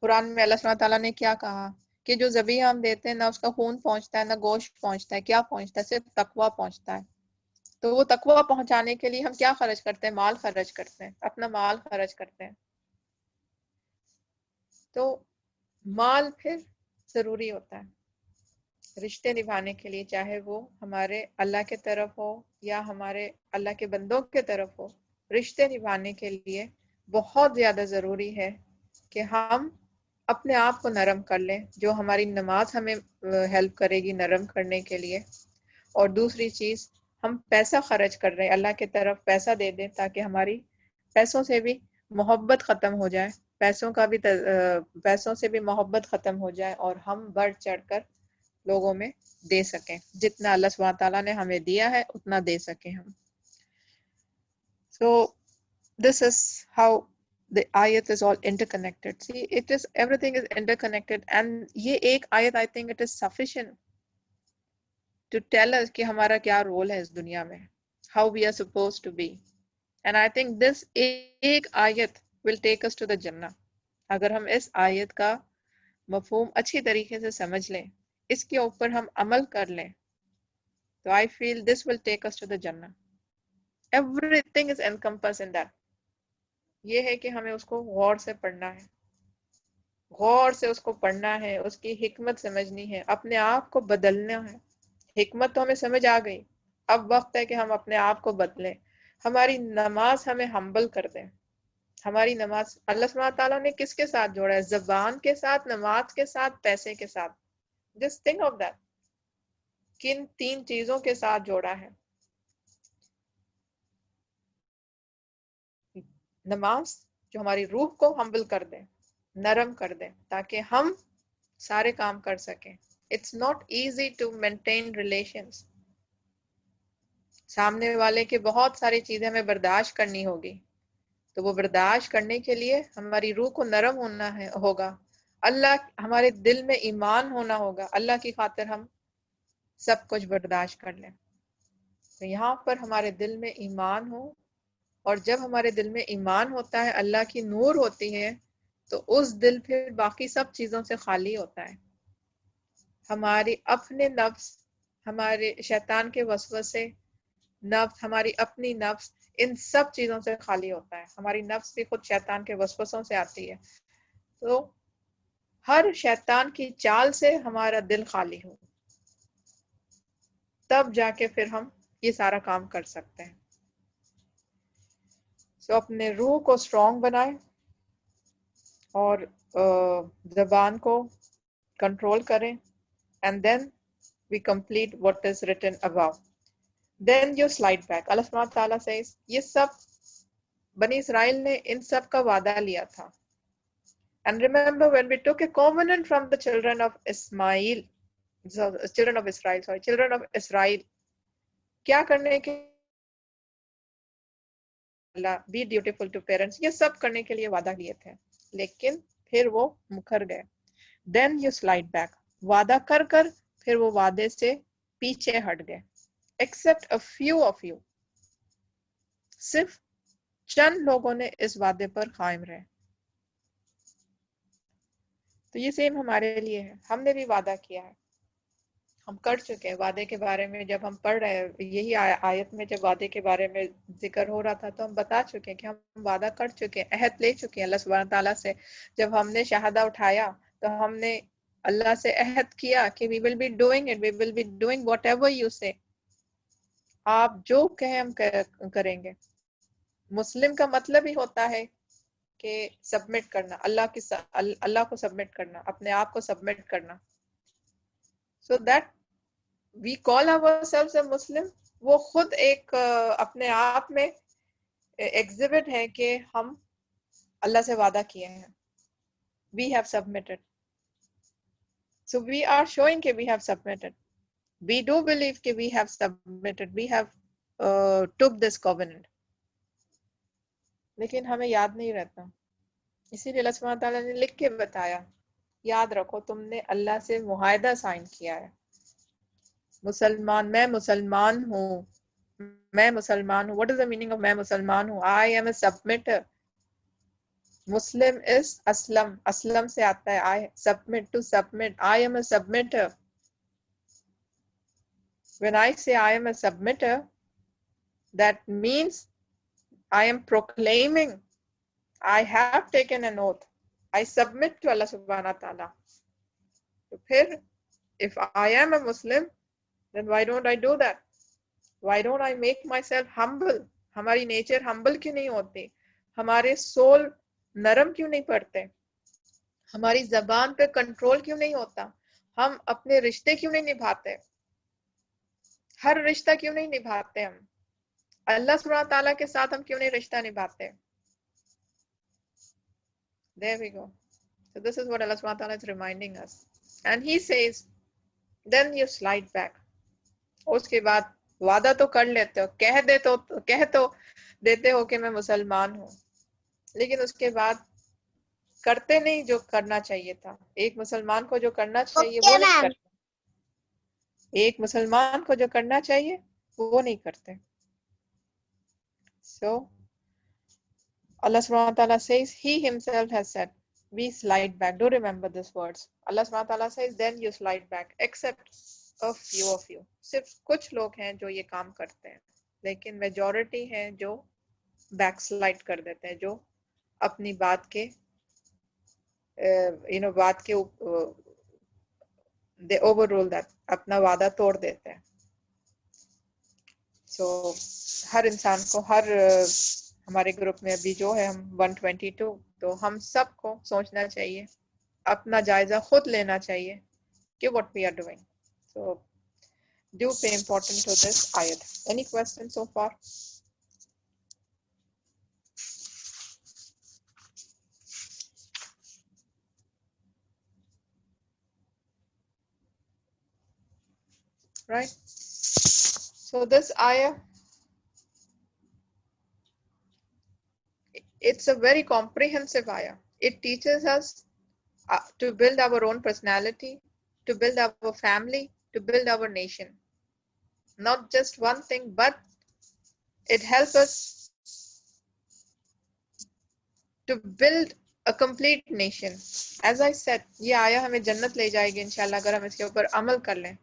قرآن میں اللہ سبحانہ تعالیٰ نے کیا کہا کہ جو ذبیحہ ہم دیتے ہیں نہ اس کا خون پہنچتا ہے, نہ گوشت پہنچتا ہے. کیا پہنچتا ہے؟ صرف تقویٰ پہنچتا ہے. تو وہ تقویٰ پہنچانے کے لیے ہم کیا خرچ کرتے ہیں؟ مال خرچ کرتے ہیں, اپنا مال خرچ کرتے ہیں. تو مال پھر ضروری ہوتا ہے رشتے نبھانے کے لیے, چاہے وہ ہمارے اللہ کے طرف ہو یا ہمارے اللہ کے بندوں کے طرف ہو. رشتے نبھانے کے لیے بہت زیادہ ضروری ہے کہ ہم اپنے آپ کو نرم کر لیں, جو ہماری نماز ہمیں ہیلپ کرے گی نرم کرنے کے لیے. اور دوسری چیز, ہم پیسہ خرچ کر رہے ہیں, اللہ کے طرف پیسہ دے دیں تاکہ ہماری پیسوں سے بھی محبت ختم ہو جائے, پیسوں سے بھی محبت ختم ہو جائے, اور ہم بڑھ چڑھ کر لوگوں میں دے سکیں. جتنا اللہ سبحانہ تعالیٰ نے ہمیں دیا ہے اتنا دے سکیں ہم. So this is how the ayat is all interconnected. See, everything is interconnected, and یہ ایک ayat, I think it is sufficient to tell us کہ ہمارا کیا رول ہے اس دنیا میں, how we are supposed to be. And I think this ایک ayat will take us to the Jannah. اگر ہم اس آیت کا مفہوم اچھی طریقے سے سمجھ لیں, اس کے اوپر ہم عمل کر لیں, تو I feel this will take us to the Jannah. Everything is encompassed in that. یہ ہے کہ ہمیں اس کو غور سے پڑھنا ہے, غور سے اس کو پڑھنا ہے, اس کی حکمت سمجھنی ہے, اپنے آپ کو بدلنا ہے. حکمت تو ہمیں سمجھ آ گئی, اب وقت ہے کہ ہم اپنے آپ کو بدلیں. ہماری نماز ہمیں ہمبل کر دیں. ہماری نماز اللہ سبحانہ تعالیٰ نے کس کے ساتھ جوڑا ہے؟ زبان کے ساتھ, نماز کے ساتھ, پیسے کے ساتھ. Just think of that. کن 3 چیزوں کے ساتھ جوڑا ہے؟ نماز جو ہماری روح کو ہمبل کر دے, نرم کر دے, تاکہ ہم سارے کام کر سکیں. It's not easy to maintain relations. سامنے والے کے بہت ساری چیزیں ہمیں برداشت کرنی ہوگی, تو وہ برداشت کرنے کے لیے ہماری روح کو نرم ہونا ہوگا, اللہ ہمارے دل میں ایمان ہونا ہوگا, اللہ کی خاطر ہم سب کچھ برداشت کر لیں. تو یہاں پر ہمارے دل میں ایمان ہو, اور جب ہمارے دل میں ایمان ہوتا ہے, اللہ کی نور ہوتی ہے, تو اس دل پھر باقی سب چیزوں سے خالی ہوتا ہے. ہماری اپنے نفس, ہمارے شیطان کے وسوسے, نفس, ہماری اپنی نفس, ان سب چیزوں سے خالی ہوتا ہے. ہماری نفس بھی خود شیطان کے وسوسوں سے آتی ہے. تو ہر شیطان کی چال سے ہمارا دل خالی ہو, تب جا کے پھر ہم یہ سارا کام کر سکتے ہیں. سو اپنے روح کو اسٹرانگ بنائیں, اور زبان کو کنٹرول کریں, and then we complete what is written above. Then you slide back. Allah subhanahu wa ta'ala says, یہ سب بنی اسرائیل نے ان سب کا وعدہ لیا تھا. And remember when we took a covenant from the children of Israel, کیا کرنے کے اللہ, be dutiful to parents, یہ سب کرنے کے لیے وعدہ لیے تھے, لیکن پھر وہ مکر گئے. Then you slide back. وعدہ کر کر پھر وہ وعدے سے پیچھے ہٹ گئے. Except a few of you. صرف چند لوگوں نے اس وعدے پر قائم رہے. تو یہ سیم ہمارے لیے ہے. ہم نے بھی وعدہ کیا ہے, ہم کر چکے ہیں وعدے کے بارے میں. جب ہم پڑھ رہے ہیں یہی آیت میں, جب وعدے کے بارے میں ذکر ہو رہا تھا, تو ہم بتا چکے ہیں کہ ہم وعدہ کر چکے ہیں, عہد لے چکے ہیں اللہ سبحانہ تعالیٰ سے. جب ہم نے شہادہ اٹھایا تو ہم نے اللہ سے عہد کیا کہ we will be doing it, we will be doing whatever you say. آپ جو کہیں ہم کریں گے. مسلم کا مطلب ہی ہوتا ہے کہ سبمٹ کرنا, اللہ کو سبمٹ کرنا, اپنے آپ کو سبمٹ کرنا. So that we call ourselves a Muslim, وہ خود ایک اپنے آپ میں ایگزیبٹ ہے کہ ہم اللہ سے وعدہ کیے ہیں. We have submitted. So we are showing that we have submitted. We do believe that we have submitted. We have took this covenant. لیکن ہمیں یاد نہیں رہتا, اسی لیے اللہ سبحانہ تعالیٰ نے لکھ کے بتایا, یاد رکھو تم نے اللہ سے معاہدہ سائن کیا ہے. مسلمان, میں مسلمان ہوں, میں مسلمان ہوں. What is the meaning of میں مسلمان ہوں? I am a submitter. Muslim is aslam. Aslam سے آتا ہے I submit, to submit. I am a submitter. When I say I am a submitter, that means I am proclaiming, I have taken an oath. I submit to Allah subhanahu wa ta'ala. So pھر, if I am a Muslim, then why don't I do that? Why don't I make myself humble? ہماری nature humble کیوں نہیں ہوتی؟ ہمارے civil نرم کیوں نہیں پڑتے؟ ہماری زبان پہ کنٹرول کیوں نہیں ہوتا؟ ہم اپنے رشتے کیوں نہیں نبھاتے؟ ہر رشتہ کیوں نہیں نبھاتے ہم؟ اللہ سبحانہ تعالیٰ کے ساتھ ہم کیوں نہیں رشتہ نبھاتے؟ There we go. So this is what Allah subhanahu wa ta'ala is reminding us. And he says, then you slide back. اس کے بعد وعدہ تو کر لیتے ہو, کہہ تو دیتے ہو کہ میں مسلمان ہوں, لیکن اس کے بعد کرتے نہیں جو کرنا چاہیے تھا. ایک مسلمان کو جو کرنا چاہیے وہ نہیں کرتے. ایک مسلمان کو جو کرنا چاہیے وہ نہیں کرتے. So Allah subhanahu wa ta'ala says, he himself has said, we slide back. Do remember these words. Allah subhanahu wa ta'ala says, then you slide back, except a few of you. صرف کچھ لوگ ہیں جو یہ کام کرتے ہیں, لیکن majority ہیں جو بیک سلائڈ کر دیتے ہیں, جو اپنی بات کے بات کے they overrule that, اپنا وعدہ توڑ دیتے ہیں. So ہر انسان کو, ہر ہمارے گروپ میں ابھی جو ہے ہم 122, تو ہم سب کو سوچنا چاہیے, اپنا جائزہ خود لینا چاہیے کہ what we are doing. So do pay importance to this ayat. Any questions so far? right? So this ayah, it's a very comprehensive ayah. It teaches us to build our own personality, to build our family, to build our nation. Not just one thing, but it helps us to build a complete nation. As I said, یہ آیا ہمیں جنت لے جائے گی انشاءاللہ اگر ہم اس کے اوپر عمل کر لیں.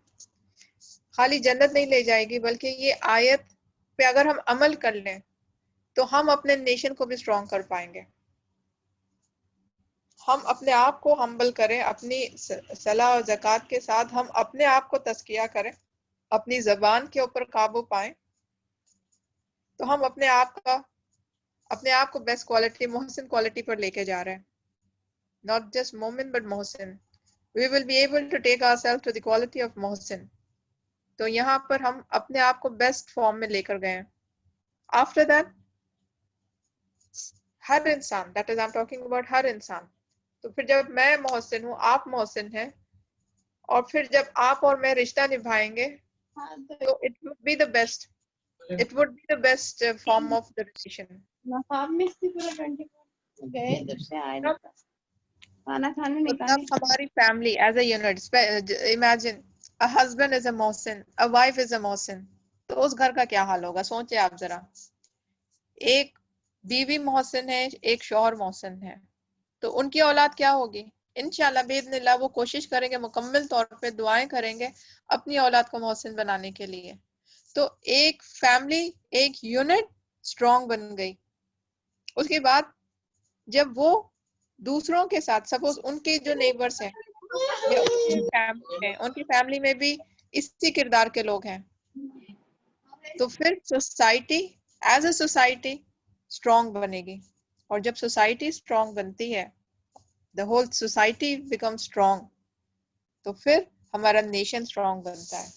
خالی جنت نہیں لے جائے گی بلکہ یہ آیت پہ اگر ہم عمل کر لیں تو ہم اپنے نیشن کو بھی اسٹرانگ کر پائیں گے. ہم اپنے آپ کو ہمبل کریں, اپنی صلاح و زکوٰۃ کے ساتھ ہم اپنے آپ کو تزکیہ کریں, اپنی زبان کے اوپر قابو پائیں, تو ہم اپنے آپ کو بیسٹ کوالٹی, محسن کوالٹی پر لے کے جا رہے ہیں. Not just مومن but Mohsin. We will be able to take ourselves to the quality of محسن. تو یہاں پر ہم اپنے آپ کو بیسٹ فارم میں لے کر گئے ہیں. After that, ہر انسان, that is I'm talking about ہر انسان. تو پھر جب میں محسن ہوں, آپ محسن ہیں, اور پھر جب آپ اور میں رشتہ نبھائیں گے تو it would be the best. It would be the best form of the relation. ہماری family as a unit, imagine a husband is a Mohsin, a wife is a محسن, تو اس گھر کا کیا حال ہوگا سوچیں آپ ذرا. ایک بیوی محسن ہے, ایک شوہر محسن ہے, تو ان کی اولاد کیا ہوگی؟ انشاءاللہ باذن اللہ وہ کوشش کریں گے, مکمل طور پہ دعائیں کریں گے اپنی اولاد کو محسن بنانے کے لیے. تو ایک فیملی, ایک یونٹ اسٹرانگ بن گئی. اس کے بعد جب وہ دوسروں کے ساتھ, سپوز ان کے جو نیبرس ہیں یا ان کی فیملی میں بھی اسی کردار کے لوگ ہیں, تو پھر society as a society strong بنے گی. اور جب سوسائٹی اسٹرانگ بنتی ہے, the whole society becomes strong, تو پھر ہمارا نیشن اسٹرانگ بنتا ہے.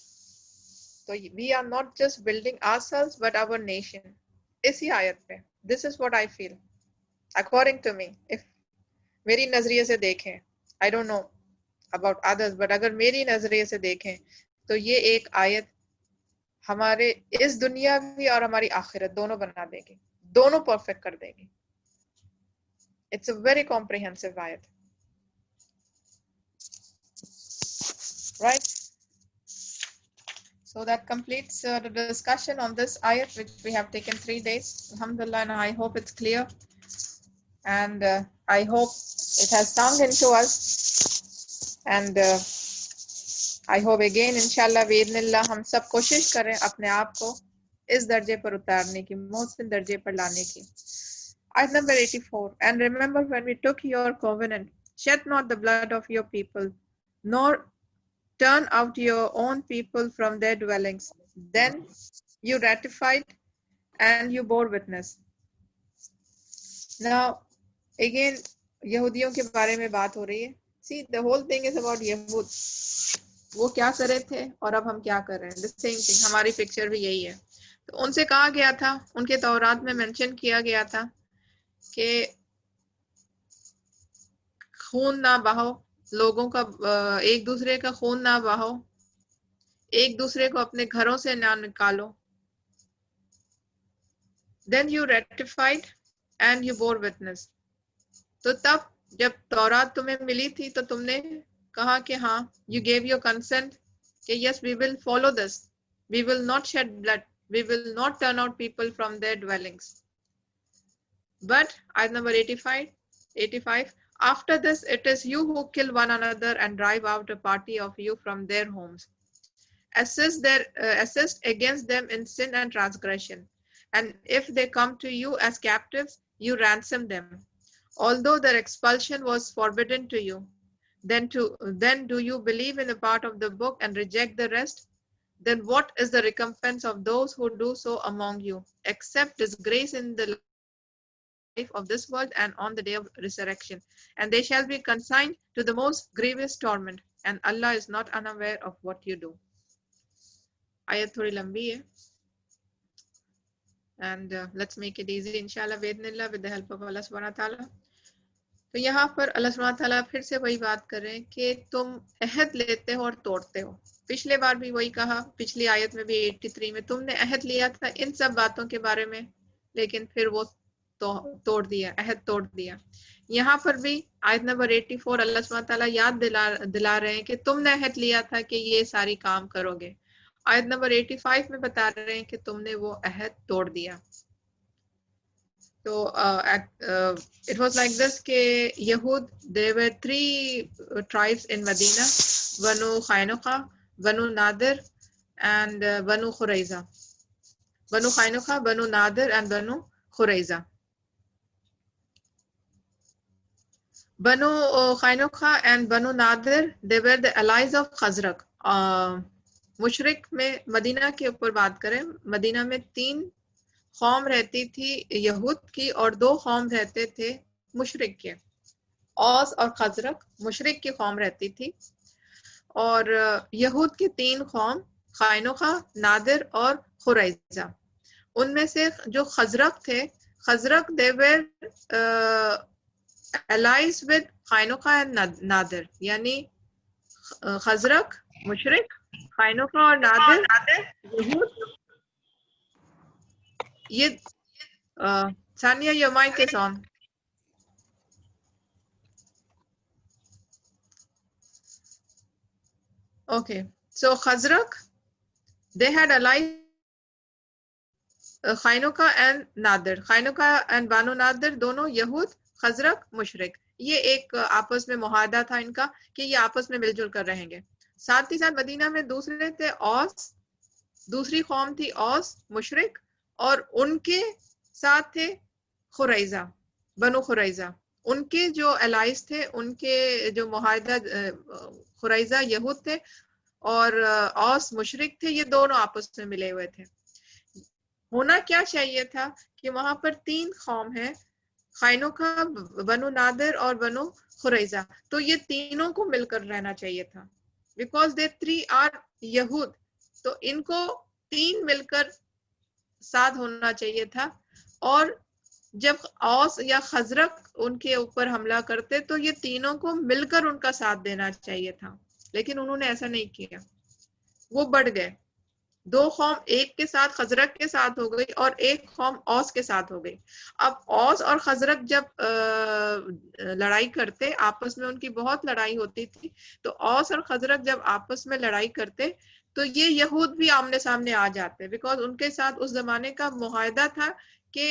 تو we are not just building ourselves but our nation. اسی آیت پہ this is what I feel according to me. if میری نظریے سے دیکھیں, I don't know about others, but اگر میری نظریے سے دیکھیں تو یہ ایک آیت ہمارے اس دنیا بھی اور ہماری آخرت دونوں بنا دے گی, دونوں پرفیکٹ کر دے گی. It's a very comprehensive ayat. Right? So that completes the discussion on this ayat, which we have taken 3 days. Alhamdulillah, and I hope it's clear. And I hope it has sunk into us. And I hope again, inshallah, bi'idhnillah, hum sab koshish karein apne aap ko is darje par utarne ki, muhsin darje par lane ki. Ayat number 84. And remember when we took your covenant, shed not the blood of your people, nor turn out your own people from their dwellings. Then you ratified and you bore witness. Now, again, یہودیوں کے بارے میں بات ہو رہی ہے. See, the whole thing is about یہود. وہ کیا کر رہے تھے اور اب ہم کیا کر رہے ہیں. The same thing. ہماری پکچر بھی یہی ہے. تو ان سے کہا گیا تھا, ان کے تورات میں مینشن کیا گیا تھا کہ خون نہ بہاؤ, لوگوں کا ایک دوسرے کا خون نہ بہاؤ, ایک دوسرے کو اپنے گھروں سے نہ نکالو. Then you ratified and you bore witness. تو تب جب تورات تمہیں ملی تھی تو تم نے کہا کہ ہاں, you gave your consent کہ yes, we will follow this, we will not shed blood, we will not turn out people from their dwellings. But ayat number 85, after this it is you who kill one another and drive out a party of you from their homes. Assist against them in sin and transgression. And if they come to you as captives, you ransom them. Although their expulsion was forbidden to you, then do you believe in a part of the book and reject the rest? Then what is the recompense of those who do so among you, except disgrace in the life of this world and on the day of resurrection? And they shall be consigned to the most grievous torment, and Allah is not unaware of what you do. Ayat thodi lambi hai, and let's make it easy inshallah bi'idhnillah with the help of Allah subhanahu wa ta'ala. تو یہاں پر اللہ سبحانہ تعالیٰ پھر سے وہی بات کر رہے ہیں کہ تم عہد لیتے ہو اور توڑتے ہو. پچھلے بار بھی وہی کہا, پچھلی آیت میں بھی 83 میں تم نے عہد لیا تھا ان سب باتوں کے بارے میں, لیکن پھر وہ توڑ دیا, عہد توڑ دیا. یہاں پر بھی آیت نمبر 84 اللہ سبحانہ تعالیٰ یاد دلا رہے ہیں کہ تم نے عہد لیا تھا کہ یہ ساری کام کرو گے. آیت نمبر 85 میں بتا رہے ہیں کہ تم نے وہ عہد توڑ دیا. تو it was like this کہ یہود there were 3 tribes in Medina, بنو قینقاع, بنو نادر and بنو قریظہ. بنو قینقاع, بنو نادر and بنو قریظہ. بنو قینقاع and بنو نادر they were the allies of خزرج. مشرق میں مدینہ کے اوپر بات کریں, مدینہ میں 3 قوم رہتی تھی یہود کی اور 2 قوم رہتے تھے مشرق کے. اوس اور خزرج مشرق کی قوم رہتی تھی, اور یہود کی 3 قوم قینقاع, نادر اور قریظہ. ان میں سے جو خزرج تھے, خزرج they were allies with قینقاع and نادر, یعنی خزرج مشرق, قینقاع اور نادر یہود. یہ ثانیہ your mic is on. Okay, so Khazraj, they had allies قینقاع and Nadir. قینقاع and Bano نادر دونوں یہود, خزرج مشرق. یہ ایک آپس میں معاہدہ تھا ان کا کہ یہ آپس میں مل جل کر رہیں گے. ساتھ ہی ساتھ مدینہ میں دوسرے تھے اوس, دوسری قوم تھی اوس مشرق, اور ان کے ساتھ تھے قریظہ, بنو قریظہ. ان کے جو الائز تھے, ان کے جو معاہدہ, قریظہ یہود تھے اور اوس مشرق تھے, یہ دونوں آپس میں ملے ہوئے تھے. ہونا کیا چاہیے تھا کہ وہاں پر 3 قوم ہیں, قینقاع, بنو نادر اور بنو قریظہ, تو یہ تینوں کو مل کر رہنا چاہیے تھا, بیکاز دے 3 آر یہود, تو ان کو 3 مل کر ساتھ ہونا چاہیے تھا. اور جب اوس یا خزرج ان کے اوپر حملہ کرتے تو یہ تینوں کو مل کر ان کا ساتھ دینا چاہیے تھا, لیکن انہوں نے ایسا نہیں کیا. وہ بڑھ گئے, 2 قوم ایک کے ساتھ خزرج کے ساتھ ہو گئی اور ایک قوم اوس کے ساتھ ہو گئی. اب اوس اور خزرج جب لڑائی کرتے, آپس میں ان کی بہت لڑائی ہوتی تھی, تو اوس اور خزرج جب آپس میں لڑائی کرتے تو یہ یہود بھی آمنے سامنے آ جاتے, بیکاز ان کے ساتھ اس زمانے کا معاہدہ تھا کہ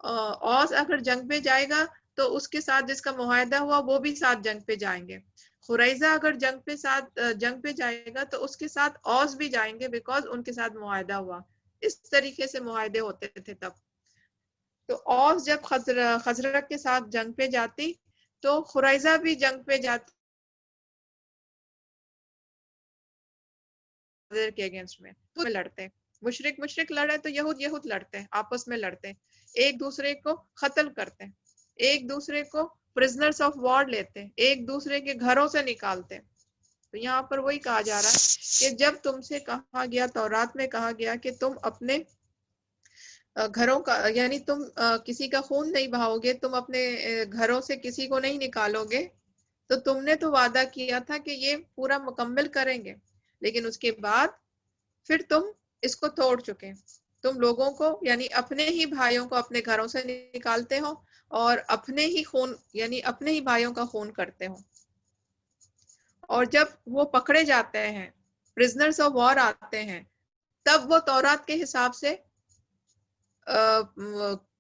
اوس اگر جنگ پہ جائے گا تو اس کے ساتھ جس کا معاہدہ ہوا وہ بھی ساتھ جنگ پہ جائیں گے. قریظہ اگر جنگ پہ جائے گا تو اس کے ساتھ اوس بھی جائیں گے, بیکاز ان کے ساتھ معاہدہ ہوا. اس طریقے سے معاہدے ہوتے تھے تب. تو اوس جب خزرج کے ساتھ جنگ پہ جاتی تو قریظہ بھی جنگ پہ جاتی کے اگینسٹ میں لڑتے. مشرق لڑے تو یہود لڑتے, آپس میں لڑتے, ایک دوسرے کو قتل کرتے, ایک دوسرے کو پرزنرز آف وار لیتے, ایک دوسرے کے گھروں سے نکالتے. تو یہاں پر وہی کہا جا رہا ہے کہ جب تم سے کہا گیا, تورات میں کہا گیا کہ تم اپنے گھروں کا, یعنی تم کسی کا خون نہیں بہاؤ گے, تم اپنے گھروں سے کسی کو نہیں نکالو گے, تو تم نے تو وعدہ کیا تھا کہ یہ پورا مکمل کریں گے, لیکن اس کے بعد پھر تم اس کو توڑ چکے. تم لوگوں کو, یعنی اپنے ہی بھائیوں کو اپنے گھروں سے نکالتے ہو اور اپنے ہی خون, یعنی اپنے ہی بھائیوں کا خون کرتے ہو. اور جب وہ پکڑے جاتے ہیں, پرزنرز آف وار آتے ہیں, تب وہ تورات کے حساب سے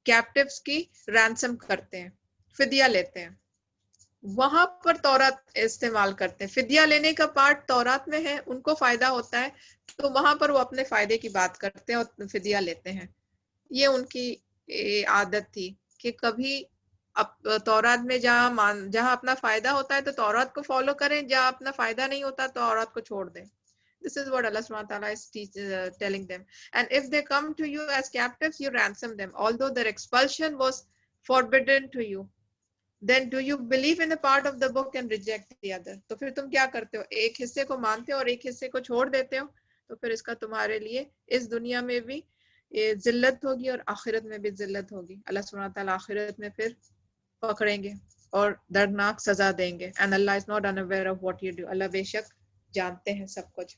کیپٹیوز کی رینسم کرتے ہیں, فدیہ لیتے ہیں. وہاں پر تورات استعمال کرتے ہیں, فدیہ لینے کا پارٹ تورات میں ہے, ان کو فائدہ ہوتا ہے, تو وہاں پر وہ اپنے فائدے کی بات کرتے ہیں اور فدیہ لیتے ہیں. یہ ان کی عادت تھی کہ کبھی تورات میں جہاں اپنا فائدہ ہوتا ہے تو تورات کو فالو کریں, جہاں اپنا فائدہ نہیں ہوتا تو تورات کو چھوڑ دیں. This is what Allah subhanahu wa ta'ala is telling them. And if they come to you as captives, you ransom them, although their expulsion was forbidden to you. Then do you believe in a part of the book and reject the other? تو پھر تم کیا کرتے ہو, ایک حصے کو مانتے ہو اور ایک حصے کو چھوڑ دیتے ہو, تو پھر اس کا تمہارے لیے اس دنیا میں بھی ذلت ہوگی اور آخرت میں بھی ذلت ہوگی. اللہ سبحانہ و تعالیٰ آخرت میں پھر پکڑیں گے اور دردناک سزا دیں گے. And Allah is not unaware of what you do. اللہ بے شک جانتے ہیں سب کچھ.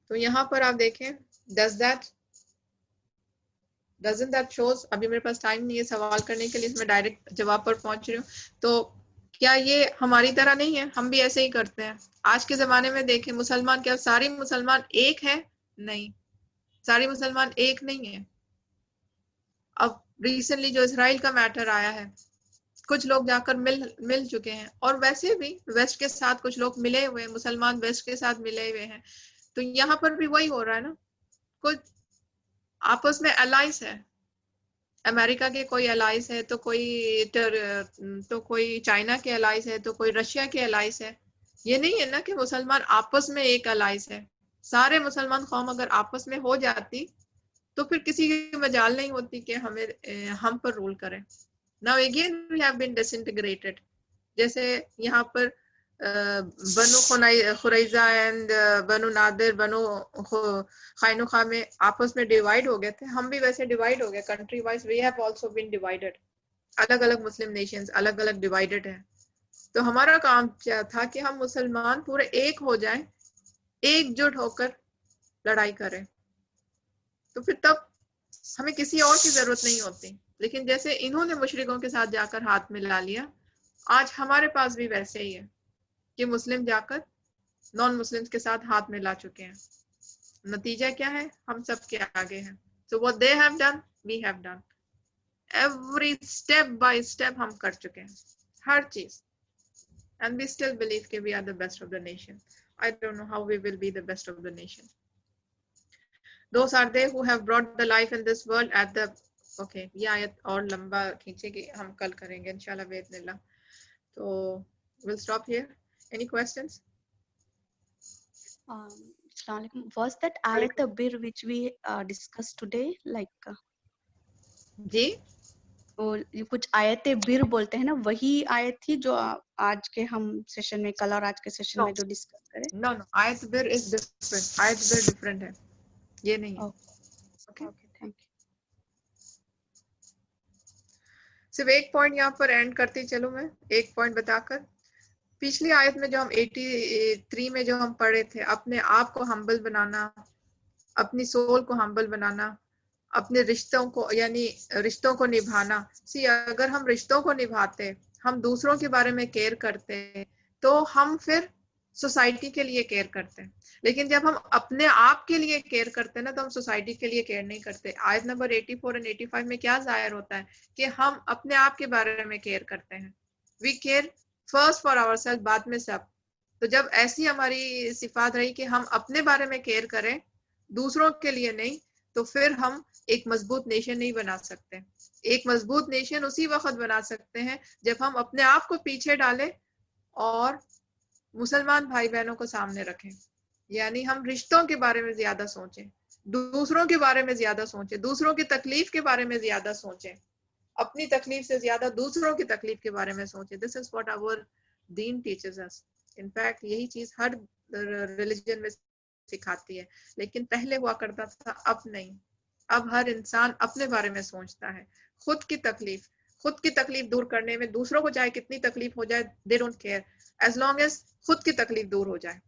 تو یہاں پر آپ دیکھیں doesn't that shows, ابھی میرے پاس ٹائم نہیں ہے سوال کرنے کے لیے، میں ڈائریکٹ جواب پر پہنچ رہی ہوں. تو کیا یہ ہماری طرح نہیں ہے؟ ہم بھی ایسے ہی کرتے ہیں. آج کے زمانے میں دیکھیں مسلمان، کیا سارے مسلمان ایک ہیں؟ نہیں، سارے مسلمان ایک نہیں ہیں. اب ریسنٹلی جو اسرائیل کا میٹر آیا ہے، کچھ لوگ جا کر مل چکے ہیں، اور ویسے بھی ویسٹ کے ساتھ کچھ لوگ ملے ہوئے ہیں، مسلمان ویسٹ کے ساتھ ملے ہوئے ہیں. تو یہاں پر بھی وہی ہو رہا ہے نا، کچھ آپس میں الائنس ہے. امریکہ کے کوئی الائنس ہے، تو کوئی چائنا کے الائنس ہے، تو کوئی رشیا کے الائنس ہے. یہ نہیں ہے نا کہ مسلمان آپس میں ایک الائنس ہے. سارے مسلمان قوم اگر آپس میں ہو جاتی تو پھر کسی کی مجال نہیں ہوتی کہ ہم پر رول کریں. Now again we have been disintegrated. جیسے یہاں پر بنو خریزہ اینڈ بنو نادر، بنو قینوقاع میں آپس میں ڈیوائیڈ ہو گئے تھے. ہم بھی ویسے ڈیوائیڈ ہو گئے country wise. We have also been divided. الگ الگ مسلم نیشنز الگ الگ ڈیوائیڈڈ ہیں. تو ہمارا کام کیا تھا کہ ہم مسلمان پورے ایک ہو جائیں، ایک جٹ ہو کر لڑائی کریں. تو پھر تب ہمیں کسی اور کی ضرورت نہیں ہوتی. لیکن جیسے انہوں نے مشرکوں کے ساتھ جا کر ہاتھ ملا لیا، آج ہمارے پاس بھی ویسے ہی ہے کہ مسلم جا کر نان مسلم کے ساتھ ہاتھ ملا چکے ہیں. نتیجہ کیا ہے؟ ہم سب کے آگے ہیں. So what they have done, we have done. Every step by step ہم کر چکے ہیں ہر چیز. And we still believe that we are the best of the nation. I don't know how we will be the best of the nation. Those are they who have brought the life in this world at the okay. یہ آیت اور لمبا کھینچے گی، ہم کل کریں گے انشاءاللہ باذن اللہ. تو we'll stop here. Any questions? Assalamu alaikum. Was that ayat bir which we discussed today? Like جی وہ کچھ آیت بر بولتے ہیں نا، وہی آیت تھی جو آج کے ہم سیشن میں، کل اور آج کے سیشن میں جو ڈسکس کرے؟ No, آیت بر is different. آیت بر ڈفرنٹ ہے، یہ نہیں ہے. Okay thank you. صرف ایک پوائنٹ یہاں پر اینڈ کرتی چلو میں، ایک پوائنٹ بتا کر. پچھلی آیت میں جو ہم 83 میں جو ہم پڑھے تھے، اپنے آپ کو ہمبل بنانا، اپنی سول کو ہمبل بنانا، اپنے رشتوں کو یعنی رشتوں کو نبھانا. اگر ہم رشتوں کو نبھاتے، ہم دوسروں کے بارے میں کیئر کرتے، تو ہم پھر سوسائٹی کے لیے کیئر کرتے ہیں. لیکن جب ہم اپنے آپ کے لیے کیئر کرتے ہیں نا، تو ہم سوسائٹی کے لیے کیئر نہیں کرتے. آیت نمبر 84 اور 85 میں کیا ظاہر ہوتا ہے کہ ہم اپنے آپ کے بارے میں کیئر کرتے ہیں. We care first for our self, بعد میں سب. تو جب ایسی ہماری صفات رہی کہ ہم اپنے بارے میں کیئر کریں، دوسروں کے لیے نہیں، تو پھر ہم ایک مضبوط نیشن نہیں بنا سکتے. ایک مضبوط نیشن اسی وقت بنا سکتے ہیں جب ہم اپنے آپ کو پیچھے ڈالیں اور مسلمان بھائی بہنوں کو سامنے رکھیں. یعنی ہم رشتوں کے بارے میں زیادہ سوچیں، دوسروں کے بارے میں زیادہ سوچیں، دوسروں کی تکلیف کے بارے میں زیادہ سوچیں، اپنی تکلیف سے زیادہ دوسروں کی تکلیف کے بارے میں سوچیں. This is what our deen teaches us. In fact یہی چیز ہر ریلیجن میں سکھاتی ہے. لیکن پہلے ہوا کرتا تھا، اب نہیں. اب ہر انسان اپنے بارے میں سوچتا ہے. خود کی تکلیف دور کرنے میں دوسروں کو چاہے کتنی تکلیف ہو جائے، they don't care as long as خود کی تکلیف دور ہو جائے.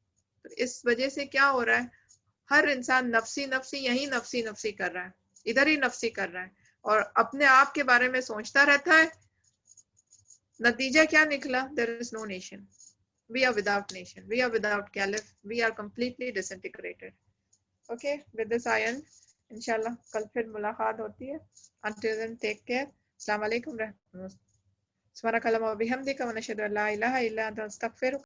تو اس وجہ سے کیا ہو رہا ہے، ہر انسان نفسی یہی نفسی کر رہا ہے، ادھر ہی نفسی کر رہا ہے، اور اپنے آپ کے بارے میں سوچتا رہتا ہے. نتیجہ کیا نکلا؟ there is no nation. We are without nation. We are without caliph. We are completely disintegrated. Okay, with this I end. انشاءاللہ کل پھر ملاقات ہوتی ہے. Until then, take care. السلام علیکم. سبحانک اللہم و بحمدک، ونشہد ان لا الہ الا انت، نستغفرک.